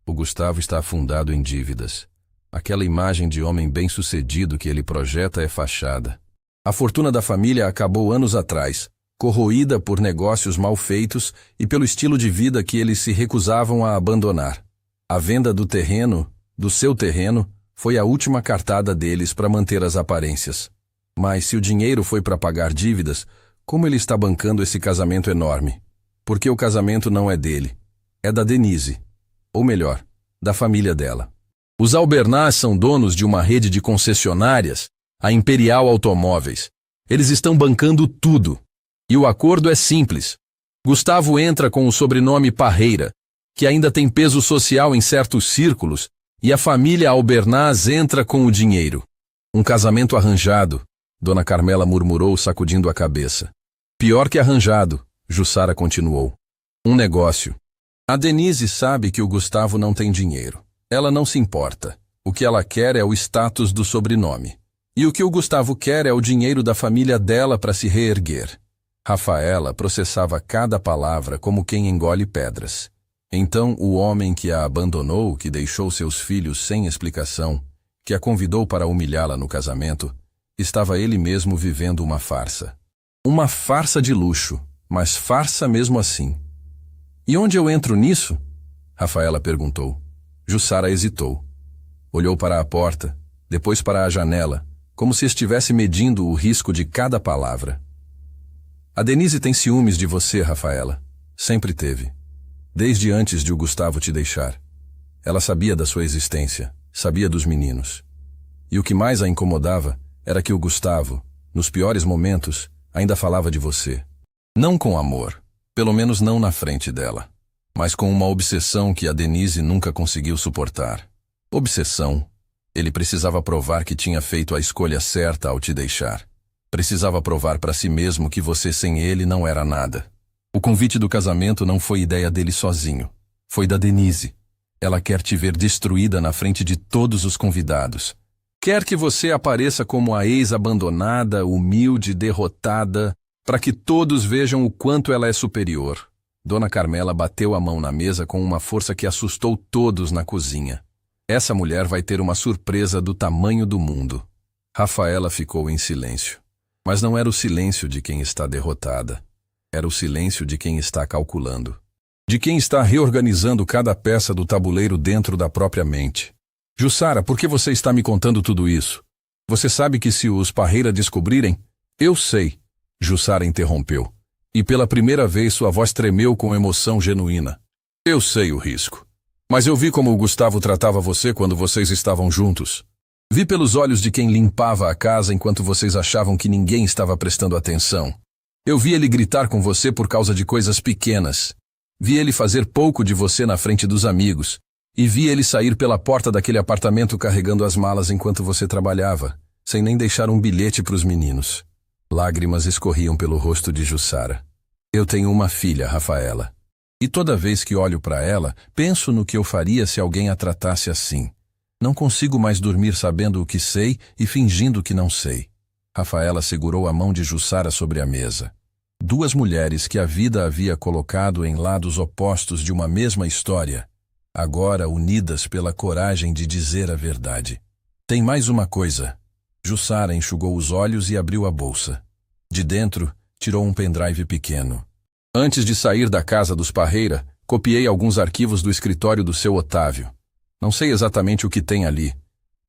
O Gustavo está afundado em dívidas. Aquela imagem de homem bem-sucedido que ele projeta é fachada. A fortuna da família acabou anos atrás, corroída por negócios mal feitos e pelo estilo de vida que eles se recusavam a abandonar. A venda do terreno, do seu terreno, foi a última cartada deles para manter as aparências. Mas se o dinheiro foi para pagar dívidas, como ele está bancando esse casamento enorme? Porque o casamento não é dele, é da Denise. Ou melhor, da família dela. Os Albernaz são donos de uma rede de concessionárias, a Imperial Automóveis. Eles estão bancando tudo. E o acordo é simples. Gustavo entra com o sobrenome Parreira, que ainda tem peso social em certos círculos, e a família Albernaz entra com o dinheiro. Um casamento arranjado, Dona Carmela murmurou, sacudindo a cabeça. Pior que arranjado, Jussara continuou. Um negócio. A Denise sabe que o Gustavo não tem dinheiro. Ela não se importa. O que ela quer é o status do sobrenome. E o que o Gustavo quer é o dinheiro da família dela para se reerguer. Rafaela processava cada palavra como quem engole pedras. Então o homem que a abandonou, que deixou seus filhos sem explicação, que a convidou para humilhá-la no casamento, estava ele mesmo vivendo uma farsa. Uma farsa de luxo, mas farsa mesmo assim. E onde eu entro nisso? Rafaela perguntou. Jussara hesitou. Olhou para a porta, depois para a janela, como se estivesse medindo o risco de cada palavra. A Denise tem ciúmes de você, Rafaela. Sempre teve. Desde antes de o Gustavo te deixar. Ela sabia da sua existência, sabia dos meninos. E o que mais a incomodava era que o Gustavo, nos piores momentos, ainda falava de você. Não com amor, pelo menos não na frente dela, mas com uma obsessão que a Denise nunca conseguiu suportar. Obsessão. Ele precisava provar que tinha feito a escolha certa ao te deixar. Precisava provar para si mesmo que você sem ele não era nada. O convite do casamento não foi ideia dele sozinho. Foi da Denise. Ela quer te ver destruída na frente de todos os convidados. Quer que você apareça como a ex-abandonada, humilde, derrotada, para que todos vejam o quanto ela é superior. Dona Carmela bateu a mão na mesa com uma força que assustou todos na cozinha. Essa mulher vai ter uma surpresa do tamanho do mundo. Rafaela ficou em silêncio. Mas não era o silêncio de quem está derrotada. Era o silêncio de quem está calculando. De quem está reorganizando cada peça do tabuleiro dentro da própria mente. Jussara, por que você está me contando tudo isso? Você sabe que se os Parreira descobrirem... Eu sei, Jussara interrompeu. E pela primeira vez sua voz tremeu com emoção genuína. Eu sei o risco. Mas eu vi como o Gustavo tratava você quando vocês estavam juntos. Vi pelos olhos de quem limpava a casa enquanto vocês achavam que ninguém estava prestando atenção. Eu vi ele gritar com você por causa de coisas pequenas. Vi ele fazer pouco de você na frente dos amigos. E vi ele sair pela porta daquele apartamento carregando as malas enquanto você trabalhava, sem nem deixar um bilhete para os meninos. Lágrimas escorriam pelo rosto de Jussara. Eu tenho uma filha, Rafaela. E toda vez que olho para ela, penso no que eu faria se alguém a tratasse assim. Não consigo mais dormir sabendo o que sei e fingindo que não sei. Rafaela segurou a mão de Jussara sobre a mesa. Duas mulheres que a vida havia colocado em lados opostos de uma mesma história, agora unidas pela coragem de dizer a verdade. Tem mais uma coisa. Jussara enxugou os olhos e abriu a bolsa. De dentro, tirou um pendrive pequeno. Antes de sair da casa dos Parreira, copiei alguns arquivos do escritório do seu Otávio. Não sei exatamente o que tem ali.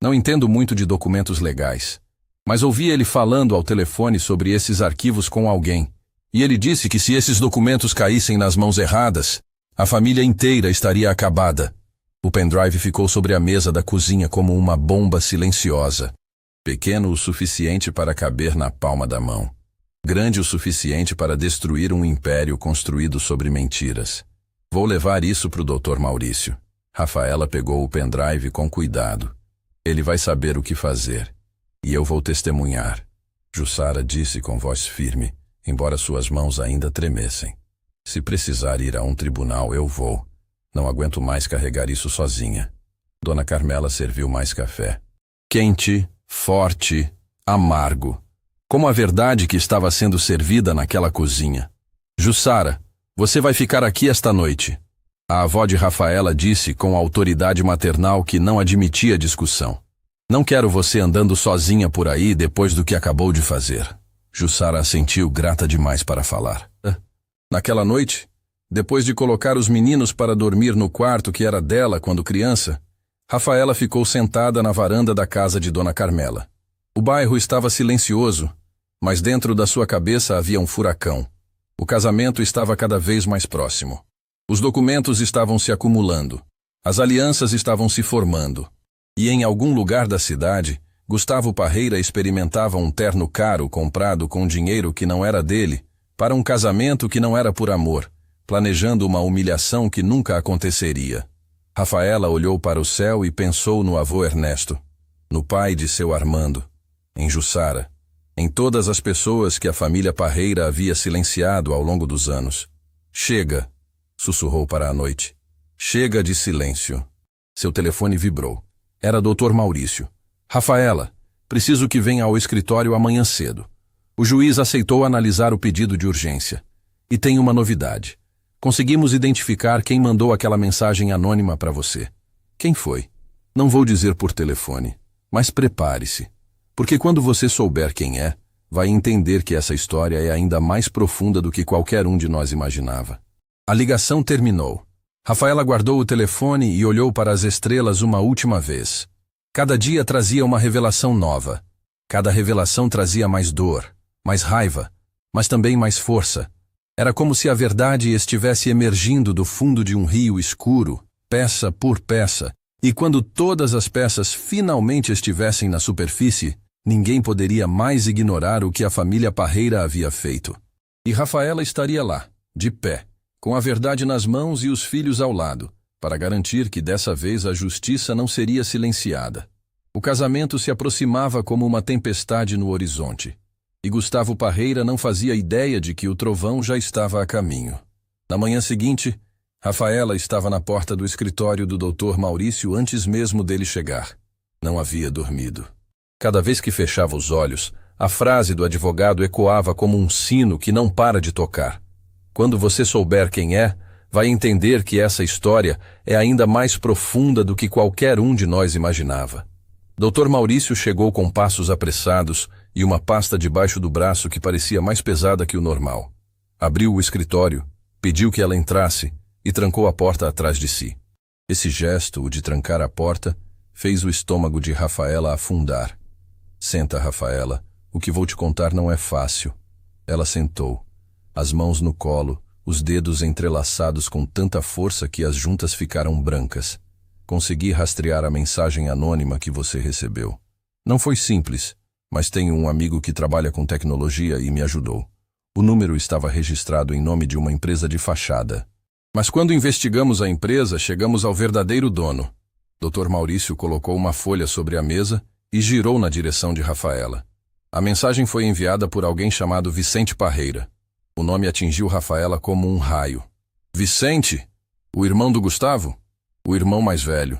Não entendo muito de documentos legais. Mas ouvi ele falando ao telefone sobre esses arquivos com alguém. E ele disse que se esses documentos caíssem nas mãos erradas, a família inteira estaria acabada. O pendrive ficou sobre a mesa da cozinha como uma bomba silenciosa, pequeno o suficiente para caber na palma da mão, grande o suficiente para destruir um império construído sobre mentiras. Vou levar isso para o Dr. Maurício. Rafaela pegou o pendrive com cuidado. Ele vai saber o que fazer. E eu vou testemunhar. Jussara disse com voz firme, embora suas mãos ainda tremessem. Se precisar ir a um tribunal, eu vou. Não aguento mais carregar isso sozinha. Dona Carmela serviu mais café. Quente, forte, amargo. Como a verdade que estava sendo servida naquela cozinha. Jussara, você vai ficar aqui esta noite. A avó de Rafaela disse com autoridade maternal que não admitia discussão. Não quero você andando sozinha por aí depois do que acabou de fazer. Jussara assentiu, grata demais para falar. Naquela noite, depois de colocar os meninos para dormir no quarto que era dela quando criança, Rafaela ficou sentada na varanda da casa de Dona Carmela. O bairro estava silencioso, mas dentro da sua cabeça havia um furacão. O casamento estava cada vez mais próximo. Os documentos estavam se acumulando. As alianças estavam se formando. E em algum lugar da cidade, Gustavo Parreira experimentava um terno caro comprado com dinheiro que não era dele, para um casamento que não era por amor, planejando uma humilhação que nunca aconteceria. Rafaela olhou para o céu e pensou no avô Ernesto, no pai de seu Armando, em Jussara, em todas as pessoas que a família Parreira havia silenciado ao longo dos anos. Chega, sussurrou para a noite. Chega de silêncio. Seu telefone vibrou. Era Dr. Maurício. Rafaela, preciso que venha ao escritório amanhã cedo. O juiz aceitou analisar o pedido de urgência. E tem uma novidade. Conseguimos identificar quem mandou aquela mensagem anônima para você. Quem foi? Não vou dizer por telefone, mas prepare-se. Porque quando você souber quem é, vai entender que essa história é ainda mais profunda do que qualquer um de nós imaginava. A ligação terminou. Rafaela guardou o telefone e olhou para as estrelas uma última vez. Cada dia trazia uma revelação nova. Cada revelação trazia mais dor, mais raiva, mas também mais força. Era como se a verdade estivesse emergindo do fundo de um rio escuro, peça por peça, e quando todas as peças finalmente estivessem na superfície, ninguém poderia mais ignorar o que a família Parreira havia feito. E Rafaela estaria lá, de pé, com a verdade nas mãos e os filhos ao lado, para garantir que dessa vez a justiça não seria silenciada. O casamento se aproximava como uma tempestade no horizonte, e Gustavo Parreira não fazia ideia de que o trovão já estava a caminho. Na manhã seguinte, Rafaela estava na porta do escritório do Dr. Maurício antes mesmo dele chegar. Não havia dormido. Cada vez que fechava os olhos, a frase do advogado ecoava como um sino que não para de tocar. Quando você souber quem é, vai entender que essa história é ainda mais profunda do que qualquer um de nós imaginava. Dr. Maurício chegou com passos apressados e uma pasta debaixo do braço que parecia mais pesada que o normal. Abriu o escritório, pediu que ela entrasse e trancou a porta atrás de si. Esse gesto, o de trancar a porta, fez o estômago de Rafaela afundar. Senta, Rafaela, o que vou te contar não é fácil. Ela sentou. As mãos no colo, os dedos entrelaçados com tanta força que as juntas ficaram brancas. Consegui rastrear a mensagem anônima que você recebeu. Não foi simples, mas tenho um amigo que trabalha com tecnologia e me ajudou. O número estava registrado em nome de uma empresa de fachada. Mas quando investigamos a empresa, chegamos ao verdadeiro dono. Dr. Maurício colocou uma folha sobre a mesa e girou na direção de Rafaela. A mensagem foi enviada por alguém chamado Vicente Parreira. O nome atingiu Rafaela como um raio. Vicente? O irmão do Gustavo? O irmão mais velho.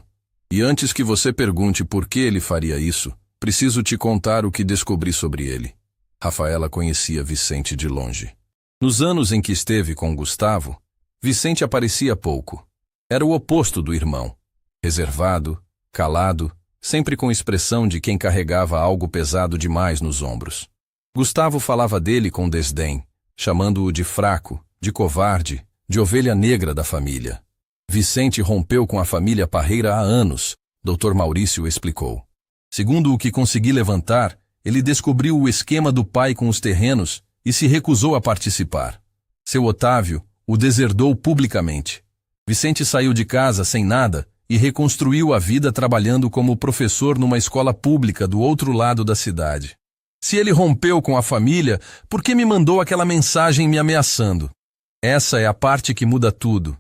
E antes que você pergunte por que ele faria isso, preciso te contar o que descobri sobre ele. Rafaela conhecia Vicente de longe. Nos anos em que esteve com Gustavo, Vicente aparecia pouco. Era o oposto do irmão. Reservado, calado, sempre com expressão de quem carregava algo pesado demais nos ombros. Gustavo falava dele com desdém, chamando-o de fraco, de covarde, de ovelha negra da família. Vicente rompeu com a família Parreira há anos, Dr. Maurício explicou. Segundo o que consegui levantar, ele descobriu o esquema do pai com os terrenos e se recusou a participar. Seu Otávio o deserdou publicamente. Vicente saiu de casa sem nada e reconstruiu a vida trabalhando como professor numa escola pública do outro lado da cidade. Se ele rompeu com a família, por que me mandou aquela mensagem me ameaçando? Essa é a parte que muda tudo.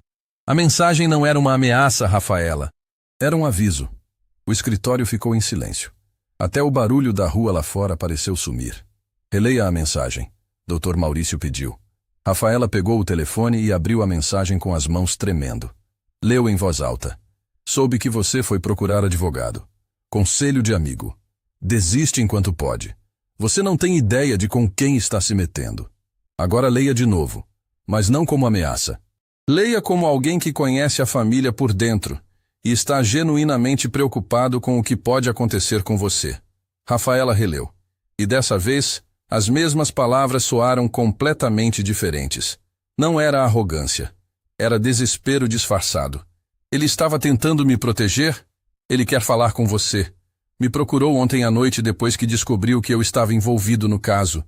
A mensagem não era uma ameaça, Rafaela. Era um aviso. O escritório ficou em silêncio. Até o barulho da rua lá fora pareceu sumir. Releia a mensagem, Dr. Maurício pediu. Rafaela pegou o telefone e abriu a mensagem com as mãos tremendo. Leu em voz alta. Soube que você foi procurar advogado. Conselho de amigo. Desiste enquanto pode. Você não tem ideia de com quem está se metendo. Agora leia de novo, mas não como ameaça. Leia como alguém que conhece a família por dentro e está genuinamente preocupado com o que pode acontecer com você. Rafaela releu. E dessa vez, as mesmas palavras soaram completamente diferentes. Não era arrogância. Era desespero disfarçado. Ele estava tentando me proteger? Ele quer falar com você. Me procurou ontem à noite depois que descobriu que eu estava envolvido no caso.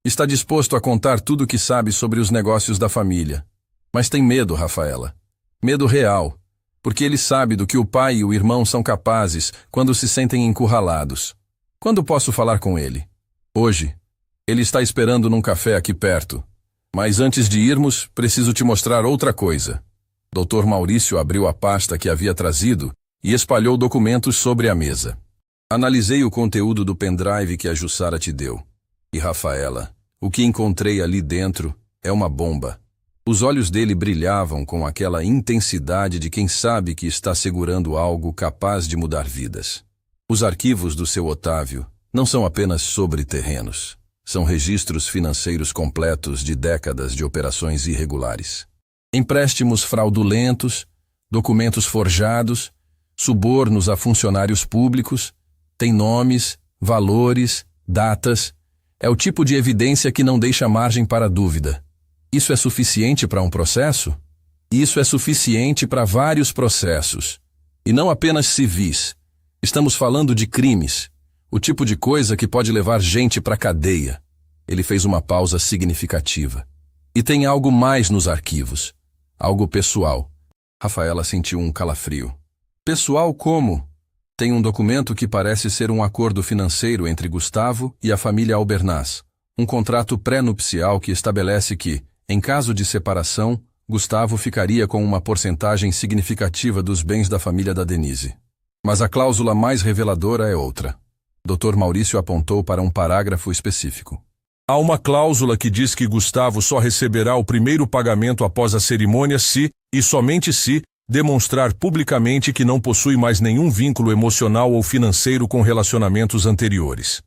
Está disposto a contar tudo o que sabe sobre os negócios da família. Mas tem medo, Rafaela. Medo real. Porque ele sabe do que o pai e o irmão são capazes quando se sentem encurralados. Quando posso falar com ele? Hoje. Ele está esperando num café aqui perto. Mas antes de irmos, preciso te mostrar outra coisa. Dr. Maurício abriu a pasta que havia trazido e espalhou documentos sobre a mesa. Analisei o conteúdo do pendrive que a Jussara te deu. E Rafaela, o que encontrei ali dentro é uma bomba. Os olhos dele brilhavam com aquela intensidade de quem sabe que está segurando algo capaz de mudar vidas. Os arquivos do seu Otávio não são apenas sobre terrenos. São registros financeiros completos de décadas de operações irregulares. Empréstimos fraudulentos, documentos forjados, subornos a funcionários públicos, tem nomes, valores, datas. É o tipo de evidência que não deixa margem para dúvida. Isso é suficiente para um processo? Isso é suficiente para vários processos. E não apenas civis. Estamos falando de crimes. O tipo de coisa que pode levar gente para a cadeia. Ele fez uma pausa significativa. E tem algo mais nos arquivos. Algo pessoal. Rafaela sentiu um calafrio. Pessoal como? Tem um documento que parece ser um acordo financeiro entre Gustavo e a família Albernaz. Um contrato pré-nupcial que estabelece que, em caso de separação, Gustavo ficaria com uma porcentagem significativa dos bens da família da Denise. Mas a cláusula mais reveladora é outra. Dr. Maurício apontou para um parágrafo específico. Há uma cláusula que diz que Gustavo só receberá o primeiro pagamento após a cerimônia se, e somente se, demonstrar publicamente que não possui mais nenhum vínculo emocional ou financeiro com relacionamentos anteriores.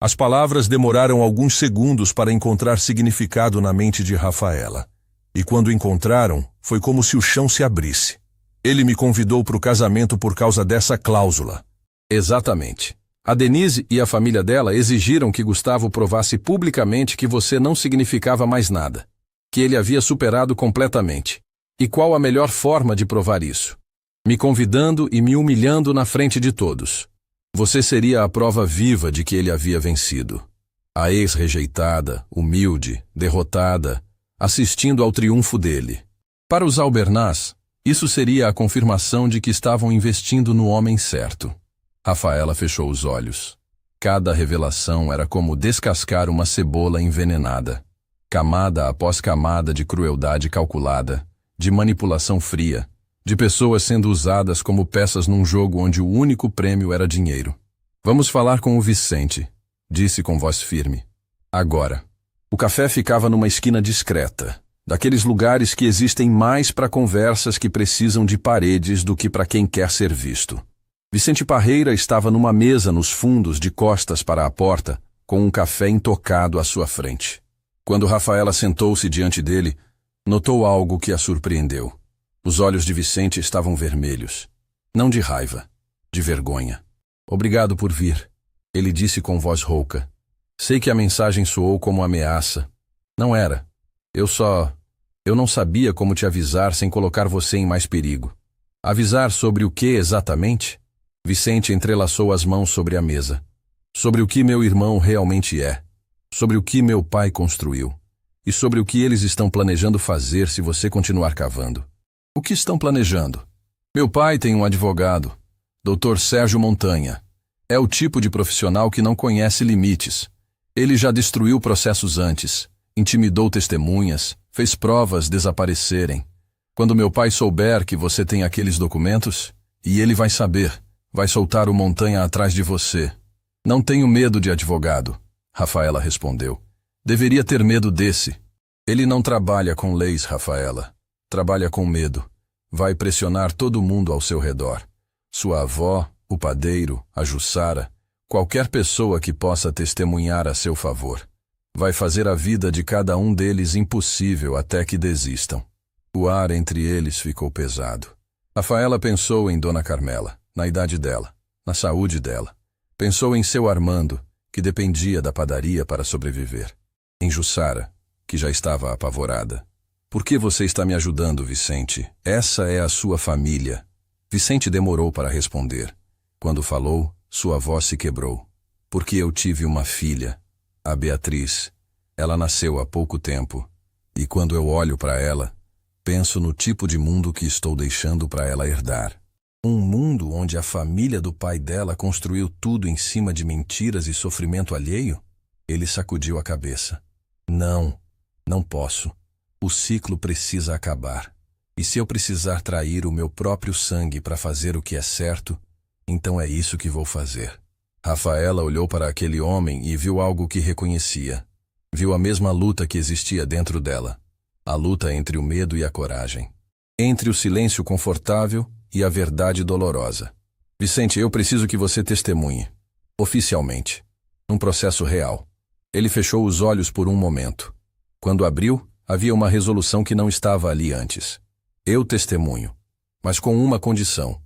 As palavras demoraram alguns segundos para encontrar significado na mente de Rafaela. E quando encontraram, foi como se o chão se abrisse. Ele me convidou para o casamento por causa dessa cláusula. Exatamente. A Denise e a família dela exigiram que Gustavo provasse publicamente que você não significava mais nada. Que ele havia superado completamente. E qual a melhor forma de provar isso? Me convidando e me humilhando na frente de todos. Você seria a prova viva de que ele havia vencido. A ex-rejeitada, humilde, derrotada, assistindo ao triunfo dele. Para os Albernaz, isso seria a confirmação de que estavam investindo no homem certo. Rafaela fechou os olhos. Cada revelação era como descascar uma cebola envenenada. Camada após camada de crueldade calculada, de manipulação fria, de pessoas sendo usadas como peças num jogo onde o único prêmio era dinheiro. Vamos falar com o Vicente, disse com voz firme. Agora. O café ficava numa esquina discreta, daqueles lugares que existem mais para conversas que precisam de paredes do que para quem quer ser visto. Vicente Parreira estava numa mesa nos fundos de costas para a porta, com um café intocado à sua frente. Quando Rafaela sentou-se diante dele, notou algo que a surpreendeu. Os olhos de Vicente estavam vermelhos. Não de raiva, de vergonha. Obrigado por vir, ele disse com voz rouca. Sei que a mensagem soou como ameaça. Não era. Eu não sabia como te avisar sem colocar você em mais perigo. Avisar sobre o que exatamente? Vicente entrelaçou as mãos sobre a mesa. Sobre o que meu irmão realmente é. Sobre o que meu pai construiu. E sobre o que eles estão planejando fazer se você continuar cavando. O que estão planejando? Meu pai tem um advogado, Dr. Sérgio Montanha. É o tipo de profissional que não conhece limites. Ele já destruiu processos antes, intimidou testemunhas, fez provas desaparecerem. Quando meu pai souber que você tem aqueles documentos, e ele vai saber, vai soltar o Montanha atrás de você. Não tenho medo de advogado, Rafaela respondeu. Deveria ter medo desse. Ele não trabalha com leis, Rafaela. Trabalha com medo. Vai pressionar todo mundo ao seu redor. Sua avó, o padeiro, a Jussara, qualquer pessoa que possa testemunhar a seu favor. Vai fazer a vida de cada um deles impossível até que desistam. O ar entre eles ficou pesado. Rafaela pensou em Dona Carmela, na idade dela, na saúde dela. Pensou em seu Armando, que dependia da padaria para sobreviver. Em Jussara, que já estava apavorada. Por que você está me ajudando, Vicente? Essa é a sua família. Vicente demorou para responder. Quando falou, sua voz se quebrou. Porque eu tive uma filha, a Beatriz. Ela nasceu há pouco tempo. E quando eu olho para ela, penso no tipo de mundo que estou deixando para ela herdar. Um mundo onde a família do pai dela construiu tudo em cima de mentiras e sofrimento alheio? Ele sacudiu a cabeça. Não, não posso. O ciclo precisa acabar. E se eu precisar trair o meu próprio sangue para fazer o que é certo, então é isso que vou fazer. Rafaela olhou para aquele homem e viu algo que reconhecia. Viu a mesma luta que existia dentro dela. A luta entre o medo e a coragem. Entre o silêncio confortável e a verdade dolorosa. Vicente, eu preciso que você testemunhe. Oficialmente. Num processo real. Ele fechou os olhos por um momento. Quando abriu, havia uma resolução que não estava ali antes. Eu testemunho. Mas com uma condição.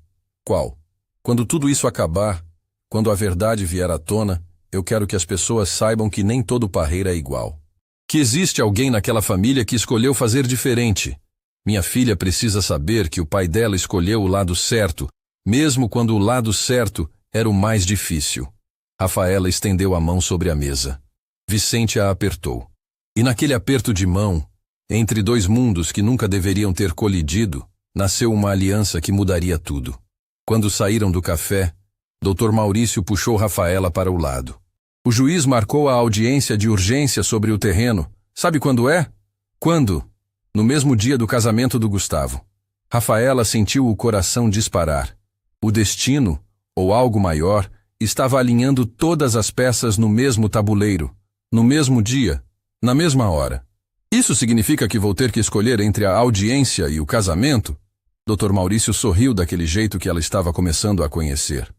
Qual? Quando tudo isso acabar, quando a verdade vier à tona, eu quero que as pessoas saibam que nem todo parreira é igual. Que existe alguém naquela família que escolheu fazer diferente. Minha filha precisa saber que o pai dela escolheu o lado certo, mesmo quando o lado certo era o mais difícil. Rafaela estendeu a mão sobre a mesa. Vicente a apertou. E naquele aperto de mão, entre dois mundos que nunca deveriam ter colidido, nasceu uma aliança que mudaria tudo. Quando saíram do café, Dr. Maurício puxou Rafaela para o lado. O juiz marcou a audiência de urgência sobre o terreno. Sabe quando é? Quando? No mesmo dia do casamento do Gustavo. Rafaela sentiu o coração disparar. O destino, ou algo maior, estava alinhando todas as peças no mesmo tabuleiro, no mesmo dia, na mesma hora. Isso significa que vou ter que escolher entre a audiência e o casamento? Dr. Maurício sorriu daquele jeito que ela estava começando a conhecer.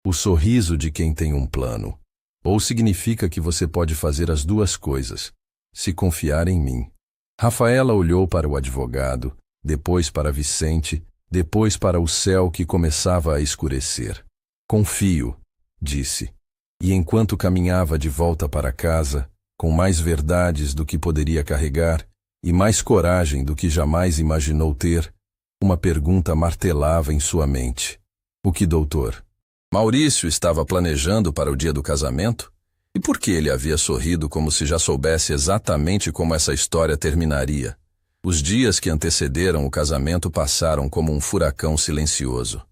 O sorriso de quem tem um plano. Ou significa que você pode fazer as duas coisas, se confiar em mim. Rafaela olhou para o advogado, depois para Vicente, depois para o céu que começava a escurecer. Confio, disse. E enquanto caminhava de volta para casa, com mais verdades do que poderia carregar e mais coragem do que jamais imaginou ter, uma pergunta martelava em sua mente. O que, doutor? Maurício estava planejando para o dia do casamento? E por que ele havia sorrido como se já soubesse exatamente como essa história terminaria? Os dias que antecederam o casamento passaram como um furacão silencioso.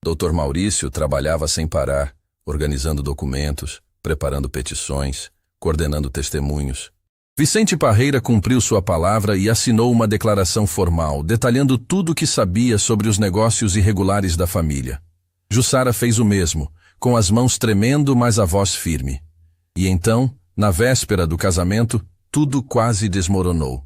Dr. Maurício trabalhava sem parar, organizando documentos, preparando petições, coordenando testemunhos. Vicente Parreira cumpriu sua palavra e assinou uma declaração formal, detalhando tudo o que sabia sobre os negócios irregulares da família. Jussara fez o mesmo, com as mãos tremendo, mas a voz firme. E então, na véspera do casamento, tudo quase desmoronou.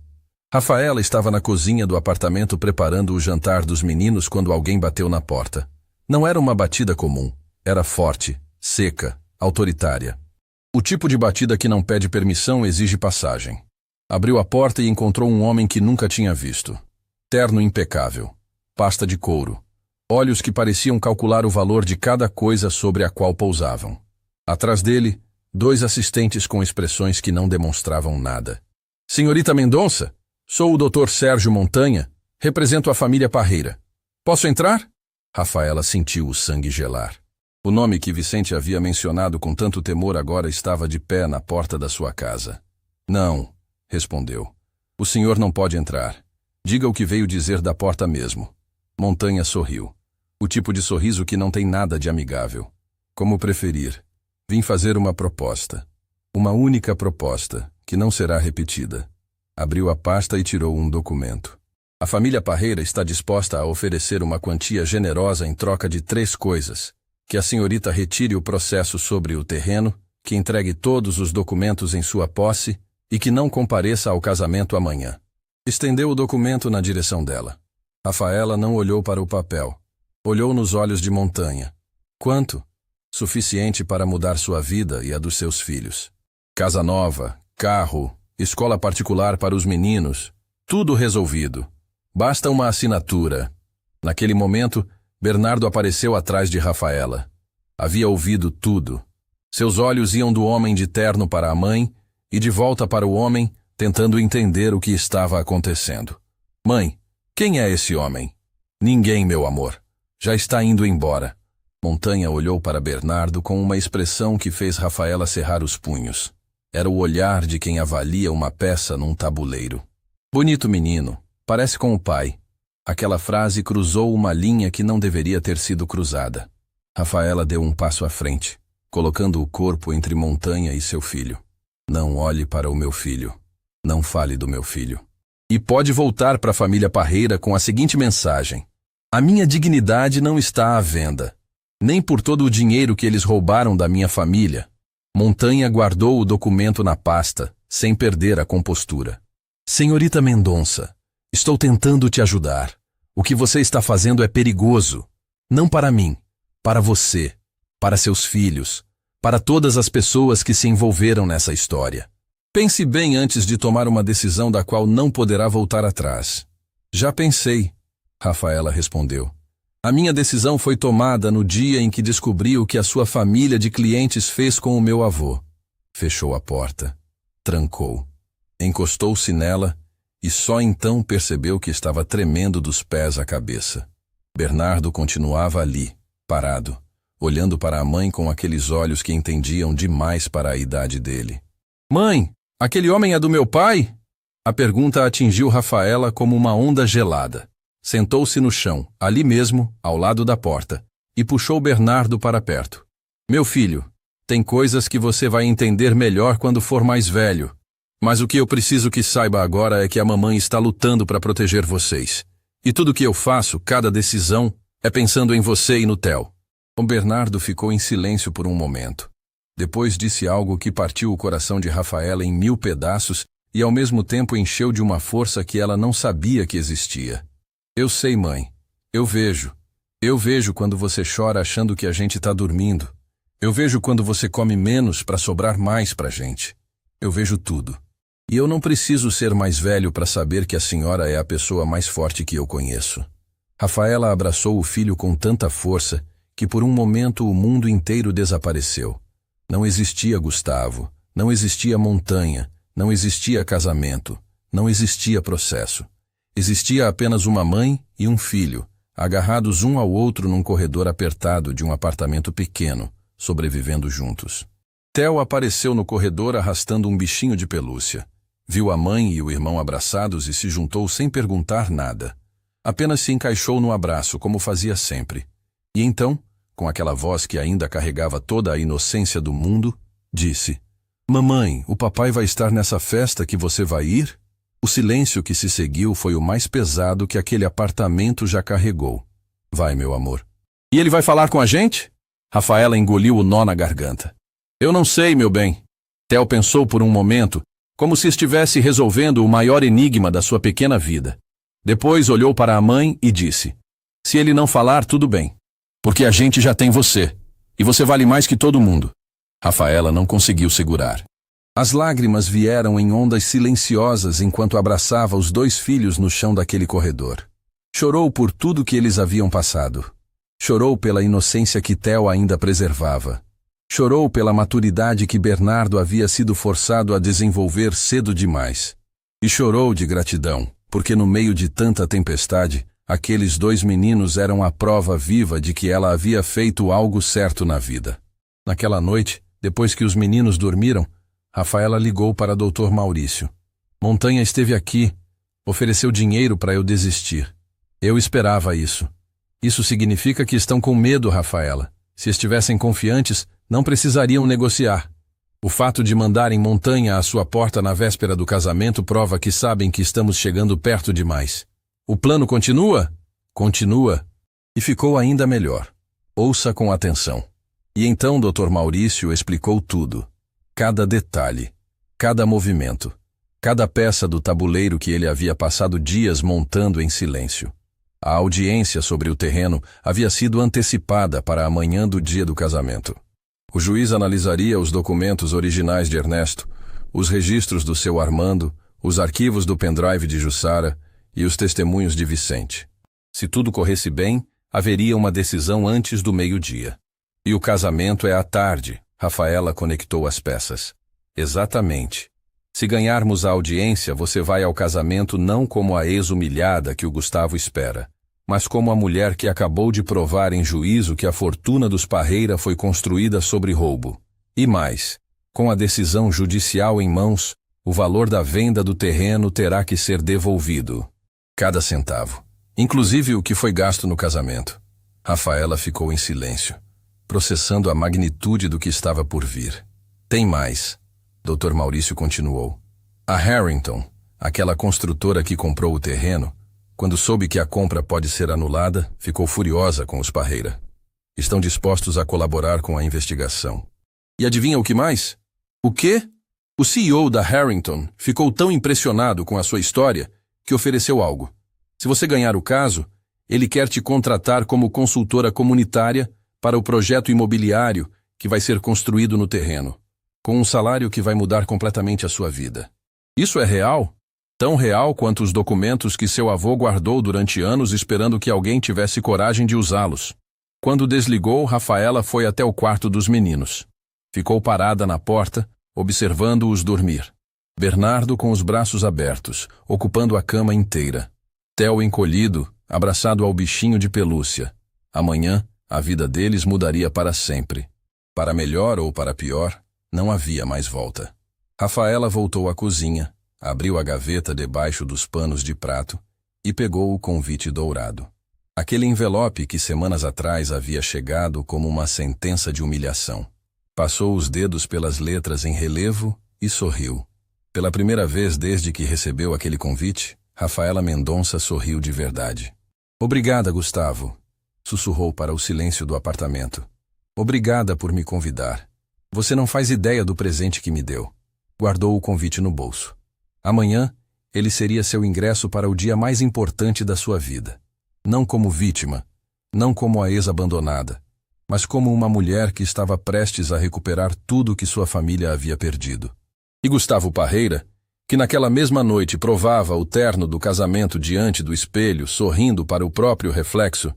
Rafaela estava na cozinha do apartamento preparando o jantar dos meninos quando alguém bateu na porta. Não era uma batida comum. Era forte, seca, autoritária. O tipo de batida que não pede permissão exige passagem. Abriu a porta e encontrou um homem que nunca tinha visto. Terno impecável, pasta de couro, olhos que pareciam calcular o valor de cada coisa sobre a qual pousavam. Atrás dele, 2 assistentes com expressões que não demonstravam nada. Senhorita Mendonça, sou o Dr. Sérgio Montanha, represento a família Parreira. Posso entrar? Rafaela sentiu o sangue gelar. O nome que Vicente havia mencionado com tanto temor agora estava de pé na porta da sua casa. Não, respondeu. O senhor não pode entrar. Diga o que veio dizer da porta mesmo. Montanha sorriu. O tipo de sorriso que não tem nada de amigável. Como preferir. Vim fazer uma proposta. Uma única proposta, que não será repetida. Abriu a pasta e tirou um documento. A família Parreira está disposta a oferecer uma quantia generosa em troca de 3 coisas. Que a senhorita retire o processo sobre o terreno, que entregue todos os documentos em sua posse e que não compareça ao casamento amanhã. Estendeu o documento na direção dela. Rafaela não olhou para o papel. Olhou nos olhos de Montanha. Quanto? Suficiente para mudar sua vida e a dos seus filhos. Casa nova, carro, escola particular para os meninos, tudo resolvido. Basta uma assinatura. Naquele momento, Bernardo apareceu atrás de Rafaela. Havia ouvido tudo. Seus olhos iam do homem de terno para a mãe e de volta para o homem, tentando entender o que estava acontecendo. Mãe, quem é esse homem? Ninguém, meu amor. Já está indo embora. Montanha olhou para Bernardo com uma expressão que fez Rafaela cerrar os punhos. Era o olhar de quem avalia uma peça num tabuleiro. Bonito menino, parece com o pai. Aquela frase cruzou uma linha que não deveria ter sido cruzada. Rafaela deu um passo à frente, colocando o corpo entre Montanha e seu filho. Não olhe para o meu filho. Não fale do meu filho. E pode voltar para a família Parreira com a seguinte mensagem. A minha dignidade não está à venda. Nem por todo o dinheiro que eles roubaram da minha família. Montanha guardou o documento na pasta, sem perder a compostura. Senhorita Mendonça, estou tentando te ajudar. O que você está fazendo é perigoso. Não para mim, para você, para seus filhos, para todas as pessoas que se envolveram nessa história. Pense bem antes de tomar uma decisão da qual não poderá voltar atrás. Já pensei, Rafaela respondeu. A minha decisão foi tomada no dia em que descobri o que a sua família de clientes fez com o meu avô. Fechou a porta. Trancou. Encostou-se nela e só então percebeu que estava tremendo dos pés à cabeça. Bernardo continuava ali, parado, olhando para a mãe com aqueles olhos que entendiam demais para a idade dele. Mãe, aquele homem é do meu pai? A pergunta atingiu Rafaela como uma onda gelada. Sentou-se no chão, ali mesmo, ao lado da porta, e puxou Bernardo para perto. Meu filho, tem coisas que você vai entender melhor quando for mais velho. Mas o que eu preciso que saiba agora é que a mamãe está lutando para proteger vocês. E tudo que eu faço, cada decisão, é pensando em você e no Theo. O Bernardo ficou em silêncio por um momento. Depois disse algo que partiu o coração de Rafaela em 1000 pedaços e ao mesmo tempo encheu de uma força que ela não sabia que existia. Eu sei, mãe. Eu vejo. Eu vejo quando você chora achando que a gente está dormindo. Eu vejo quando você come menos para sobrar mais pra gente. Eu vejo tudo. E eu não preciso ser mais velho para saber que a senhora é a pessoa mais forte que eu conheço. Rafaela abraçou o filho com tanta força que por um momento o mundo inteiro desapareceu. Não existia Gustavo, não existia Montanha, não existia casamento, não existia processo. Existia apenas uma mãe e um filho, agarrados um ao outro num corredor apertado de um apartamento pequeno, sobrevivendo juntos. Theo apareceu no corredor arrastando um bichinho de pelúcia. Viu a mãe e o irmão abraçados e se juntou sem perguntar nada. Apenas se encaixou no abraço, como fazia sempre. E então, com aquela voz que ainda carregava toda a inocência do mundo, disse: Mamãe, o papai vai estar nessa festa que você vai ir? O silêncio que se seguiu foi o mais pesado que aquele apartamento já carregou. Vai, meu amor. E ele vai falar com a gente? Rafaela engoliu o nó na garganta. Eu não sei, meu bem. Theo pensou por um momento, como se estivesse resolvendo o maior enigma da sua pequena vida. Depois olhou para a mãe e disse: Se ele não falar, tudo bem. Porque a gente já tem você. E você vale mais que todo mundo. Rafaela não conseguiu segurar. As lágrimas vieram em ondas silenciosas enquanto abraçava os 2 filhos no chão daquele corredor. Chorou por tudo que eles haviam passado. Chorou pela inocência que Theo ainda preservava. Chorou pela maturidade que Bernardo havia sido forçado a desenvolver cedo demais. E chorou de gratidão, porque no meio de tanta tempestade, aqueles 2 meninos eram a prova viva de que ela havia feito algo certo na vida. Naquela noite, depois que os meninos dormiram, Rafaela ligou para Dr. Maurício. Montanha esteve aqui, ofereceu dinheiro para eu desistir. Eu esperava isso. Isso significa que estão com medo, Rafaela. Se estivessem confiantes, não precisariam negociar. O fato de mandarem montanha à sua porta na véspera do casamento prova que sabem que estamos chegando perto demais. O plano continua? Continua. E ficou ainda melhor. Ouça com atenção. E então Dr. Maurício explicou tudo. Cada detalhe, cada movimento, cada peça do tabuleiro que ele havia passado dias montando em silêncio. A audiência sobre o terreno havia sido antecipada para a manhã do dia do casamento. O juiz analisaria os documentos originais de Ernesto, os registros do seu Armando, os arquivos do pendrive de Jussara e os testemunhos de Vicente. Se tudo corresse bem, haveria uma decisão antes do meio-dia. E o casamento é à tarde, Rafaela conectou as peças. Exatamente. Se ganharmos a audiência, você vai ao casamento não como a ex-humilhada que o Gustavo espera, mas como a mulher que acabou de provar em juízo que a fortuna dos Parreira foi construída sobre roubo. E mais, com a decisão judicial em mãos, o valor da venda do terreno terá que ser devolvido. Cada centavo. Inclusive o que foi gasto no casamento. Rafaela ficou em silêncio, processando a magnitude do que estava por vir. Tem mais. Dr. Maurício continuou. A Harrington, aquela construtora que comprou o terreno, quando soube que a compra pode ser anulada, ficou furiosa com os Parreira. Estão dispostos a colaborar com a investigação. E adivinha o que mais? O quê? O CEO da Harrington ficou tão impressionado com a sua história que ofereceu algo. Se você ganhar o caso, ele quer te contratar como consultora comunitária para o projeto imobiliário que vai ser construído no terreno, com um salário que vai mudar completamente a sua vida. Isso é real? Tão real quanto os documentos que seu avô guardou durante anos esperando que alguém tivesse coragem de usá-los. Quando desligou, Rafaela foi até o quarto dos meninos. Ficou parada na porta, observando-os dormir. Bernardo com os braços abertos, ocupando a cama inteira. Theo encolhido, abraçado ao bichinho de pelúcia. Amanhã, a vida deles mudaria para sempre. Para melhor ou para pior, não havia mais volta. Rafaela voltou à cozinha, abriu a gaveta debaixo dos panos de prato e pegou o convite dourado. Aquele envelope que semanas atrás havia chegado como uma sentença de humilhação. Passou os dedos pelas letras em relevo e sorriu. Pela primeira vez desde que recebeu aquele convite, Rafaela Mendonça sorriu de verdade. Obrigada, Gustavo, sussurrou para o silêncio do apartamento. Obrigada por me convidar. Você não faz ideia do presente que me deu. Guardou o convite no bolso. Amanhã, ele seria seu ingresso para o dia mais importante da sua vida. Não como vítima, não como a ex-abandonada, mas como uma mulher que estava prestes a recuperar tudo que sua família havia perdido. E Gustavo Parreira, que naquela mesma noite provava o terno do casamento diante do espelho, sorrindo para o próprio reflexo,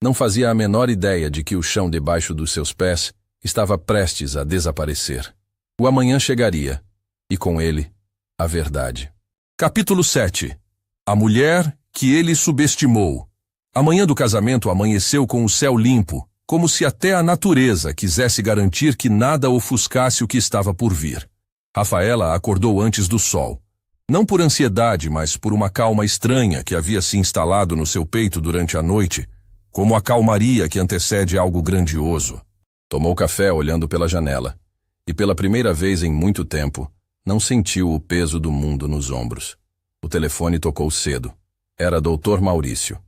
não fazia a menor ideia de que o chão debaixo dos seus pés estava prestes a desaparecer. O amanhã chegaria, e com ele, a verdade. Capítulo 7. A mulher que ele subestimou. A manhã do casamento amanheceu com o céu limpo, como se até a natureza quisesse garantir que nada ofuscasse o que estava por vir. Rafaela acordou antes do sol. Não por ansiedade, mas por uma calma estranha que havia se instalado no seu peito durante a noite, como a calmaria que antecede algo grandioso. Tomou café olhando pela janela, e pela primeira vez em muito tempo, não sentiu o peso do mundo nos ombros. O telefone tocou cedo. Era Dr. Maurício.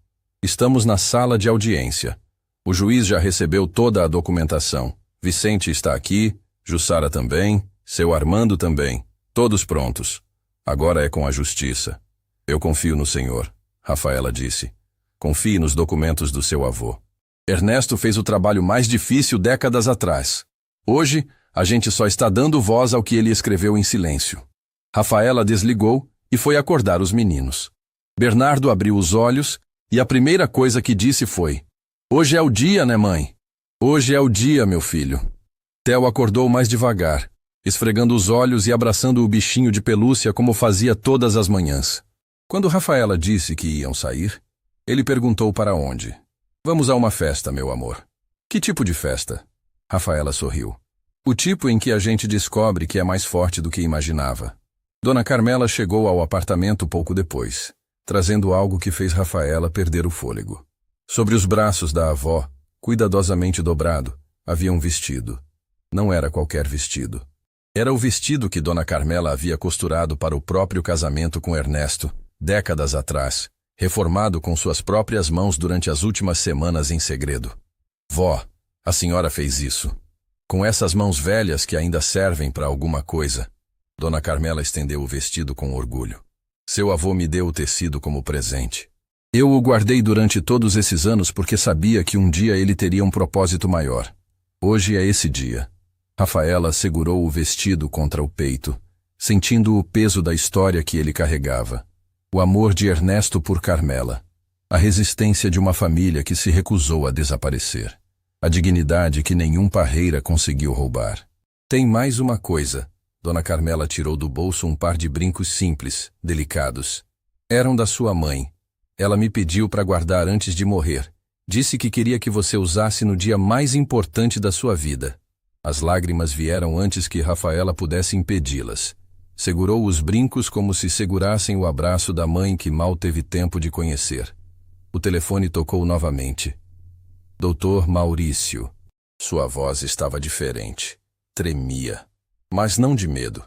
Estamos na sala de audiência. O juiz já recebeu toda a documentação. Vicente está aqui, Jussara também, seu Armando também. Todos prontos. Agora é com a justiça. Eu confio no senhor, Rafaela disse. Confie nos documentos do seu avô. Ernesto fez o trabalho mais difícil décadas atrás. Hoje, a gente só está dando voz ao que ele escreveu em silêncio. Rafaela desligou e foi acordar os meninos. Bernardo abriu os olhos e a primeira coisa que disse foi: "Hoje é o dia, né, mãe? Hoje é o dia, meu filho." Theo acordou mais devagar, esfregando os olhos e abraçando o bichinho de pelúcia como fazia todas as manhãs. Quando Rafaela disse que iam sair, ele perguntou para onde. "Vamos a uma festa, meu amor." "Que tipo de festa?" Rafaela sorriu. "O tipo em que a gente descobre que é mais forte do que imaginava." Dona Carmela chegou ao apartamento pouco depois, trazendo algo que fez Rafaela perder o fôlego. Sobre os braços da avó, cuidadosamente dobrado, havia um vestido. Não era qualquer vestido. Era o vestido que Dona Carmela havia costurado para o próprio casamento com Ernesto, décadas atrás, reformado com suas próprias mãos durante as últimas semanas em segredo. Vó, a senhora fez isso. Com essas mãos velhas que ainda servem para alguma coisa. Dona Carmela estendeu o vestido com orgulho. Seu avô me deu o tecido como presente. Eu o guardei durante todos esses anos porque sabia que um dia ele teria um propósito maior. Hoje é esse dia. Rafaela segurou o vestido contra o peito, sentindo o peso da história que ele carregava. O amor de Ernesto por Carmela. A resistência de uma família que se recusou a desaparecer. A dignidade que nenhum parreira conseguiu roubar. Tem mais uma coisa. Dona Carmela tirou do bolso um par de brincos simples, delicados. Eram da sua mãe. Ela me pediu para guardar antes de morrer. Disse que queria que você usasse no dia mais importante da sua vida. As lágrimas vieram antes que Rafaela pudesse impedi-las. Segurou os brincos como se segurassem o abraço da mãe que mal teve tempo de conhecer. O telefone tocou novamente. Doutor Maurício. Sua voz estava diferente. Tremia. Mas não de medo.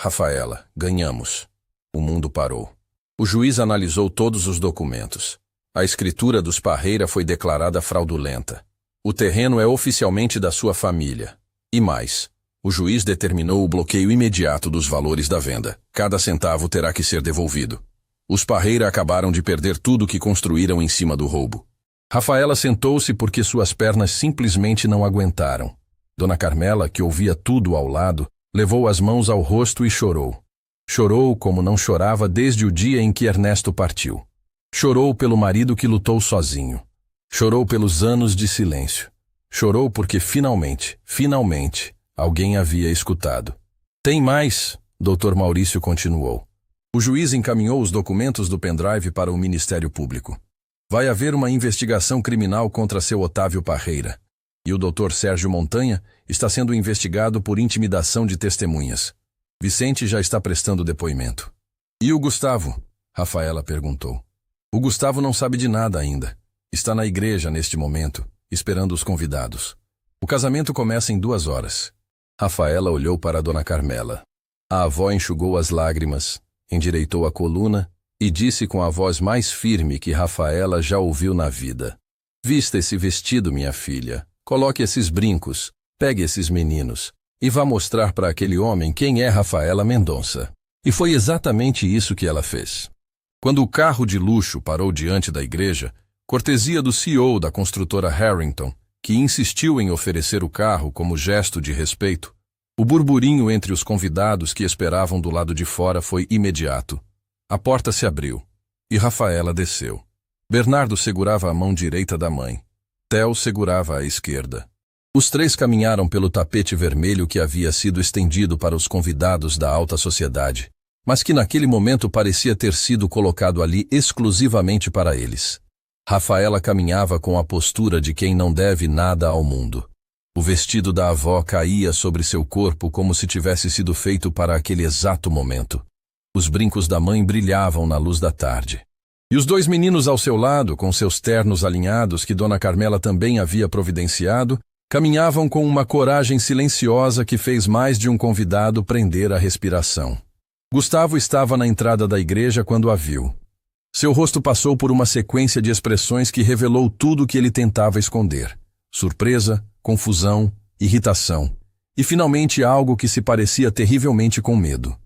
Rafaela, ganhamos. O mundo parou. O juiz analisou todos os documentos. A escritura dos Parreira foi declarada fraudulenta. O terreno é oficialmente da sua família. E mais, o juiz determinou o bloqueio imediato dos valores da venda. Cada centavo terá que ser devolvido. Os Parreira acabaram de perder tudo que construíram em cima do roubo. Rafaela sentou-se porque suas pernas simplesmente não aguentaram. Dona Carmela, que ouvia tudo ao lado, levou as mãos ao rosto e chorou. Chorou como não chorava desde o dia em que Ernesto partiu. Chorou pelo marido que lutou sozinho. Chorou pelos anos de silêncio. Chorou porque finalmente, alguém havia escutado. Tem mais, Dr. Maurício continuou. O juiz encaminhou os documentos do pendrive para o Ministério Público. Vai haver uma investigação criminal contra seu Otávio Parreira. E o Dr. Sérgio Montanha está sendo investigado por intimidação de testemunhas. Vicente já está prestando depoimento. E o Gustavo? Rafaela perguntou. O Gustavo não sabe de nada ainda. Está na igreja neste momento, esperando os convidados. O casamento começa em 2 horas. Rafaela olhou para Dona Carmela. A avó enxugou as lágrimas, endireitou a coluna e disse com a voz mais firme que Rafaela já ouviu na vida. Vista esse vestido, minha filha. Coloque esses brincos, pegue esses meninos e vá mostrar para aquele homem quem é Rafaela Mendonça. E foi exatamente isso que ela fez. Quando o carro de luxo parou diante da igreja, cortesia do CEO da construtora Harrington, que insistiu em oferecer o carro como gesto de respeito, o burburinho entre os convidados que esperavam do lado de fora foi imediato. A porta se abriu e Rafaela desceu. Bernardo segurava a mão direita da mãe. Theo segurava a esquerda. Os 3 caminharam pelo tapete vermelho que havia sido estendido para os convidados da alta sociedade, mas que naquele momento parecia ter sido colocado ali exclusivamente para eles. Rafaela caminhava com a postura de quem não deve nada ao mundo. O vestido da avó caía sobre seu corpo como se tivesse sido feito para aquele exato momento. Os brincos da mãe brilhavam na luz da tarde. E os 2 meninos ao seu lado, com seus ternos alinhados que Dona Carmela também havia providenciado, caminhavam com uma coragem silenciosa que fez mais de um convidado prender a respiração. Gustavo estava na entrada da igreja quando a viu. Seu rosto passou por uma sequência de expressões que revelou tudo o que ele tentava esconder. Surpresa, confusão, irritação. E finalmente algo que se parecia terrivelmente com medo.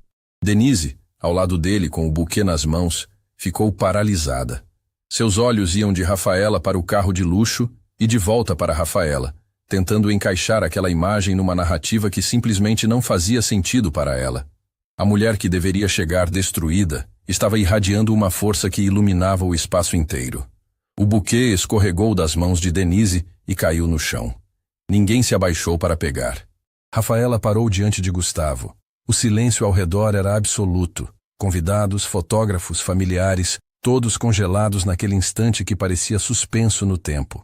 Denise, ao lado dele com o buquê nas mãos, ficou paralisada. Seus olhos iam de Rafaela para o carro de luxo e de volta para Rafaela, tentando encaixar aquela imagem numa narrativa que simplesmente não fazia sentido para ela. A mulher que deveria chegar destruída estava irradiando uma força que iluminava o espaço inteiro. O buquê escorregou das mãos de Denise e caiu no chão. Ninguém se abaixou para pegar. Rafaela parou diante de Gustavo. O silêncio ao redor era absoluto. Convidados, fotógrafos, familiares, todos congelados naquele instante que parecia suspenso no tempo.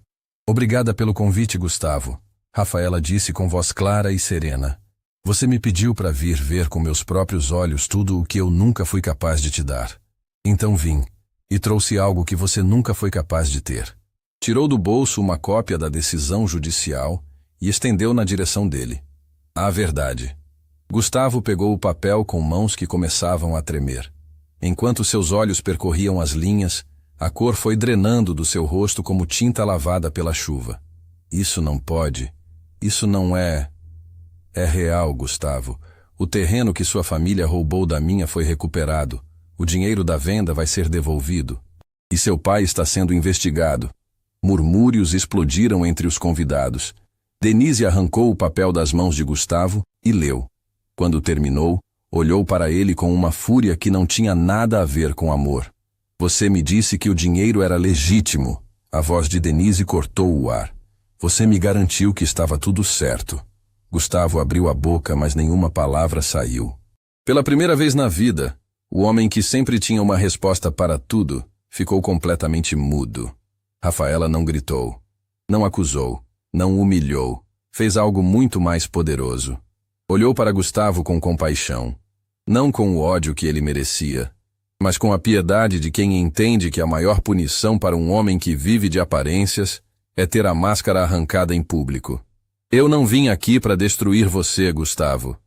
Obrigada pelo convite, Gustavo. Rafaela disse com voz clara e serena. Você me pediu para vir ver com meus próprios olhos tudo o que eu nunca fui capaz de te dar. Então vim, e trouxe algo que você nunca foi capaz de ter. Tirou do bolso uma cópia da decisão judicial e estendeu na direção dele. A verdade. Gustavo pegou o papel com mãos que começavam a tremer. Enquanto seus olhos percorriam as linhas, a cor foi drenando do seu rosto como tinta lavada pela chuva. Isso não pode. Isso não é... É real, Gustavo. O terreno que sua família roubou da minha foi recuperado. O dinheiro da venda vai ser devolvido. E seu pai está sendo investigado. Murmúrios explodiram entre os convidados. Denise arrancou o papel das mãos de Gustavo e leu. Quando terminou, olhou para ele com uma fúria que não tinha nada a ver com amor. Você me disse que o dinheiro era legítimo. A voz de Denise cortou o ar. Você me garantiu que estava tudo certo. Gustavo abriu a boca, mas nenhuma palavra saiu. Pela primeira vez na vida, o homem que sempre tinha uma resposta para tudo ficou completamente mudo. Rafaela não gritou, não acusou, não humilhou. Fez algo muito mais poderoso. Olhou para Gustavo com compaixão, não com o ódio que ele merecia, mas com a piedade de quem entende que a maior punição para um homem que vive de aparências é ter a máscara arrancada em público. Eu não vim aqui para destruir você, Gustavo.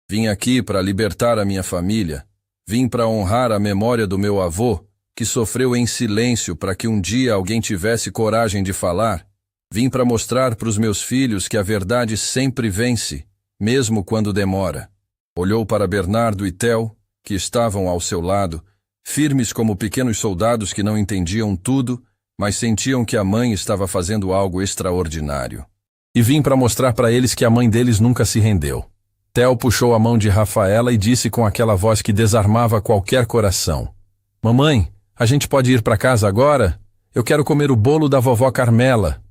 Vim aqui para libertar a minha família. Vim para honrar a memória do meu avô, que sofreu em silêncio para que um dia alguém tivesse coragem de falar. Vim para mostrar para os meus filhos que a verdade sempre vence, mesmo quando demora. Olhou para Bernardo e Theo, que estavam ao seu lado, firmes como pequenos soldados que não entendiam tudo, mas sentiam que a mãe estava fazendo algo extraordinário. E vim para mostrar para eles que a mãe deles nunca se rendeu. Theo puxou a mão de Rafaela e disse com aquela voz que desarmava qualquer coração: Mamãe, a gente pode ir para casa agora? Eu quero comer o bolo da vovó Carmela.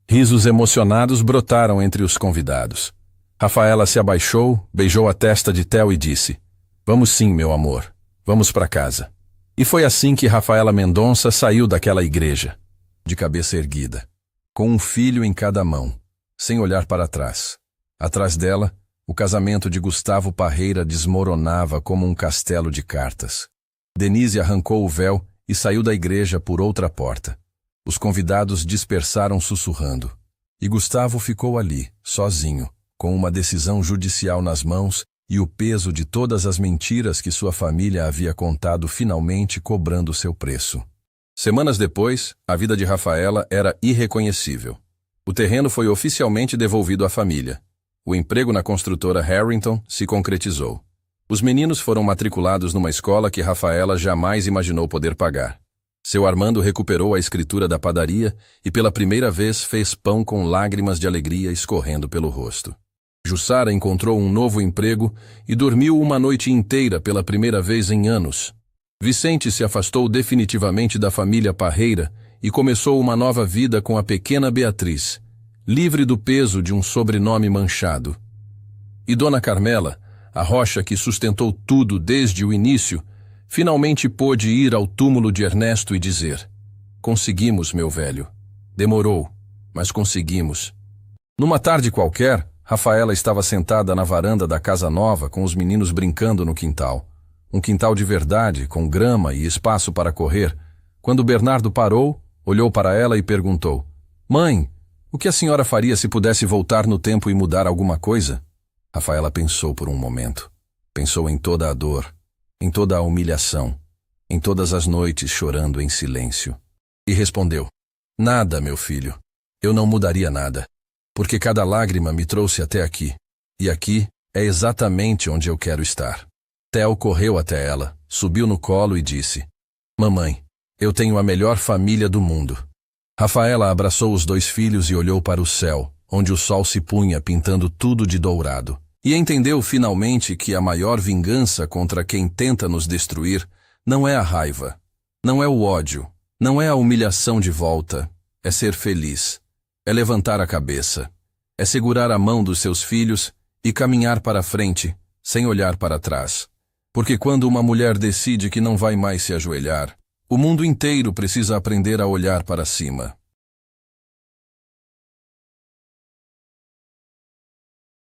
Risos emocionados brotaram entre os convidados. Rafaela se abaixou, beijou a testa de Theo e disse: Vamos sim, meu amor. Vamos para casa. E foi assim que Rafaela Mendonça saiu daquela igreja, de cabeça erguida, com um filho em cada mão, sem olhar para trás. Atrás dela, o casamento de Gustavo Parreira desmoronava como um castelo de cartas. Denise arrancou o véu e saiu da igreja por outra porta. Os convidados dispersaram sussurrando. E Gustavo ficou ali, sozinho, com uma decisão judicial nas mãos e o peso de todas as mentiras que sua família havia contado finalmente cobrando seu preço. Semanas depois, a vida de Rafaela era irreconhecível. O terreno foi oficialmente devolvido à família. O emprego na construtora Harrington se concretizou. Os meninos foram matriculados numa escola que Rafaela jamais imaginou poder pagar. Seu Armando recuperou a escritura da padaria e pela primeira vez fez pão com lágrimas de alegria escorrendo pelo rosto. Jussara encontrou um novo emprego e dormiu uma noite inteira pela primeira vez em anos. Vicente se afastou definitivamente da família Parreira e começou uma nova vida com a pequena Beatriz, livre do peso de um sobrenome manchado. E Dona Carmela, a rocha que sustentou tudo desde o início, finalmente pôde ir ao túmulo de Ernesto e dizer: Conseguimos, meu velho. Demorou, mas conseguimos. Numa tarde qualquer, Rafaela estava sentada na varanda da casa nova com os meninos brincando no quintal. Um quintal de verdade, com grama e espaço para correr, quando Bernardo parou, olhou para ela e perguntou: Mãe, o que a senhora faria se pudesse voltar no tempo e mudar alguma coisa? Rafaela pensou por um momento. Pensou em toda a dor, em toda a humilhação, em todas as noites chorando em silêncio. E respondeu: Nada, meu filho. Eu não mudaria nada, porque cada lágrima me trouxe até aqui. E aqui é exatamente onde eu quero estar. Theo correu até ela, subiu no colo e disse: Mamãe, eu tenho a melhor família do mundo. Rafaela abraçou os dois filhos e olhou para o céu, onde o sol se punha pintando tudo de dourado. E entendeu finalmente que a maior vingança contra quem tenta nos destruir não é a raiva, não é o ódio, não é a humilhação de volta, é ser feliz, é levantar a cabeça, é segurar a mão dos seus filhos e caminhar para frente, sem olhar para trás. Porque quando uma mulher decide que não vai mais se ajoelhar, o mundo inteiro precisa aprender a olhar para cima.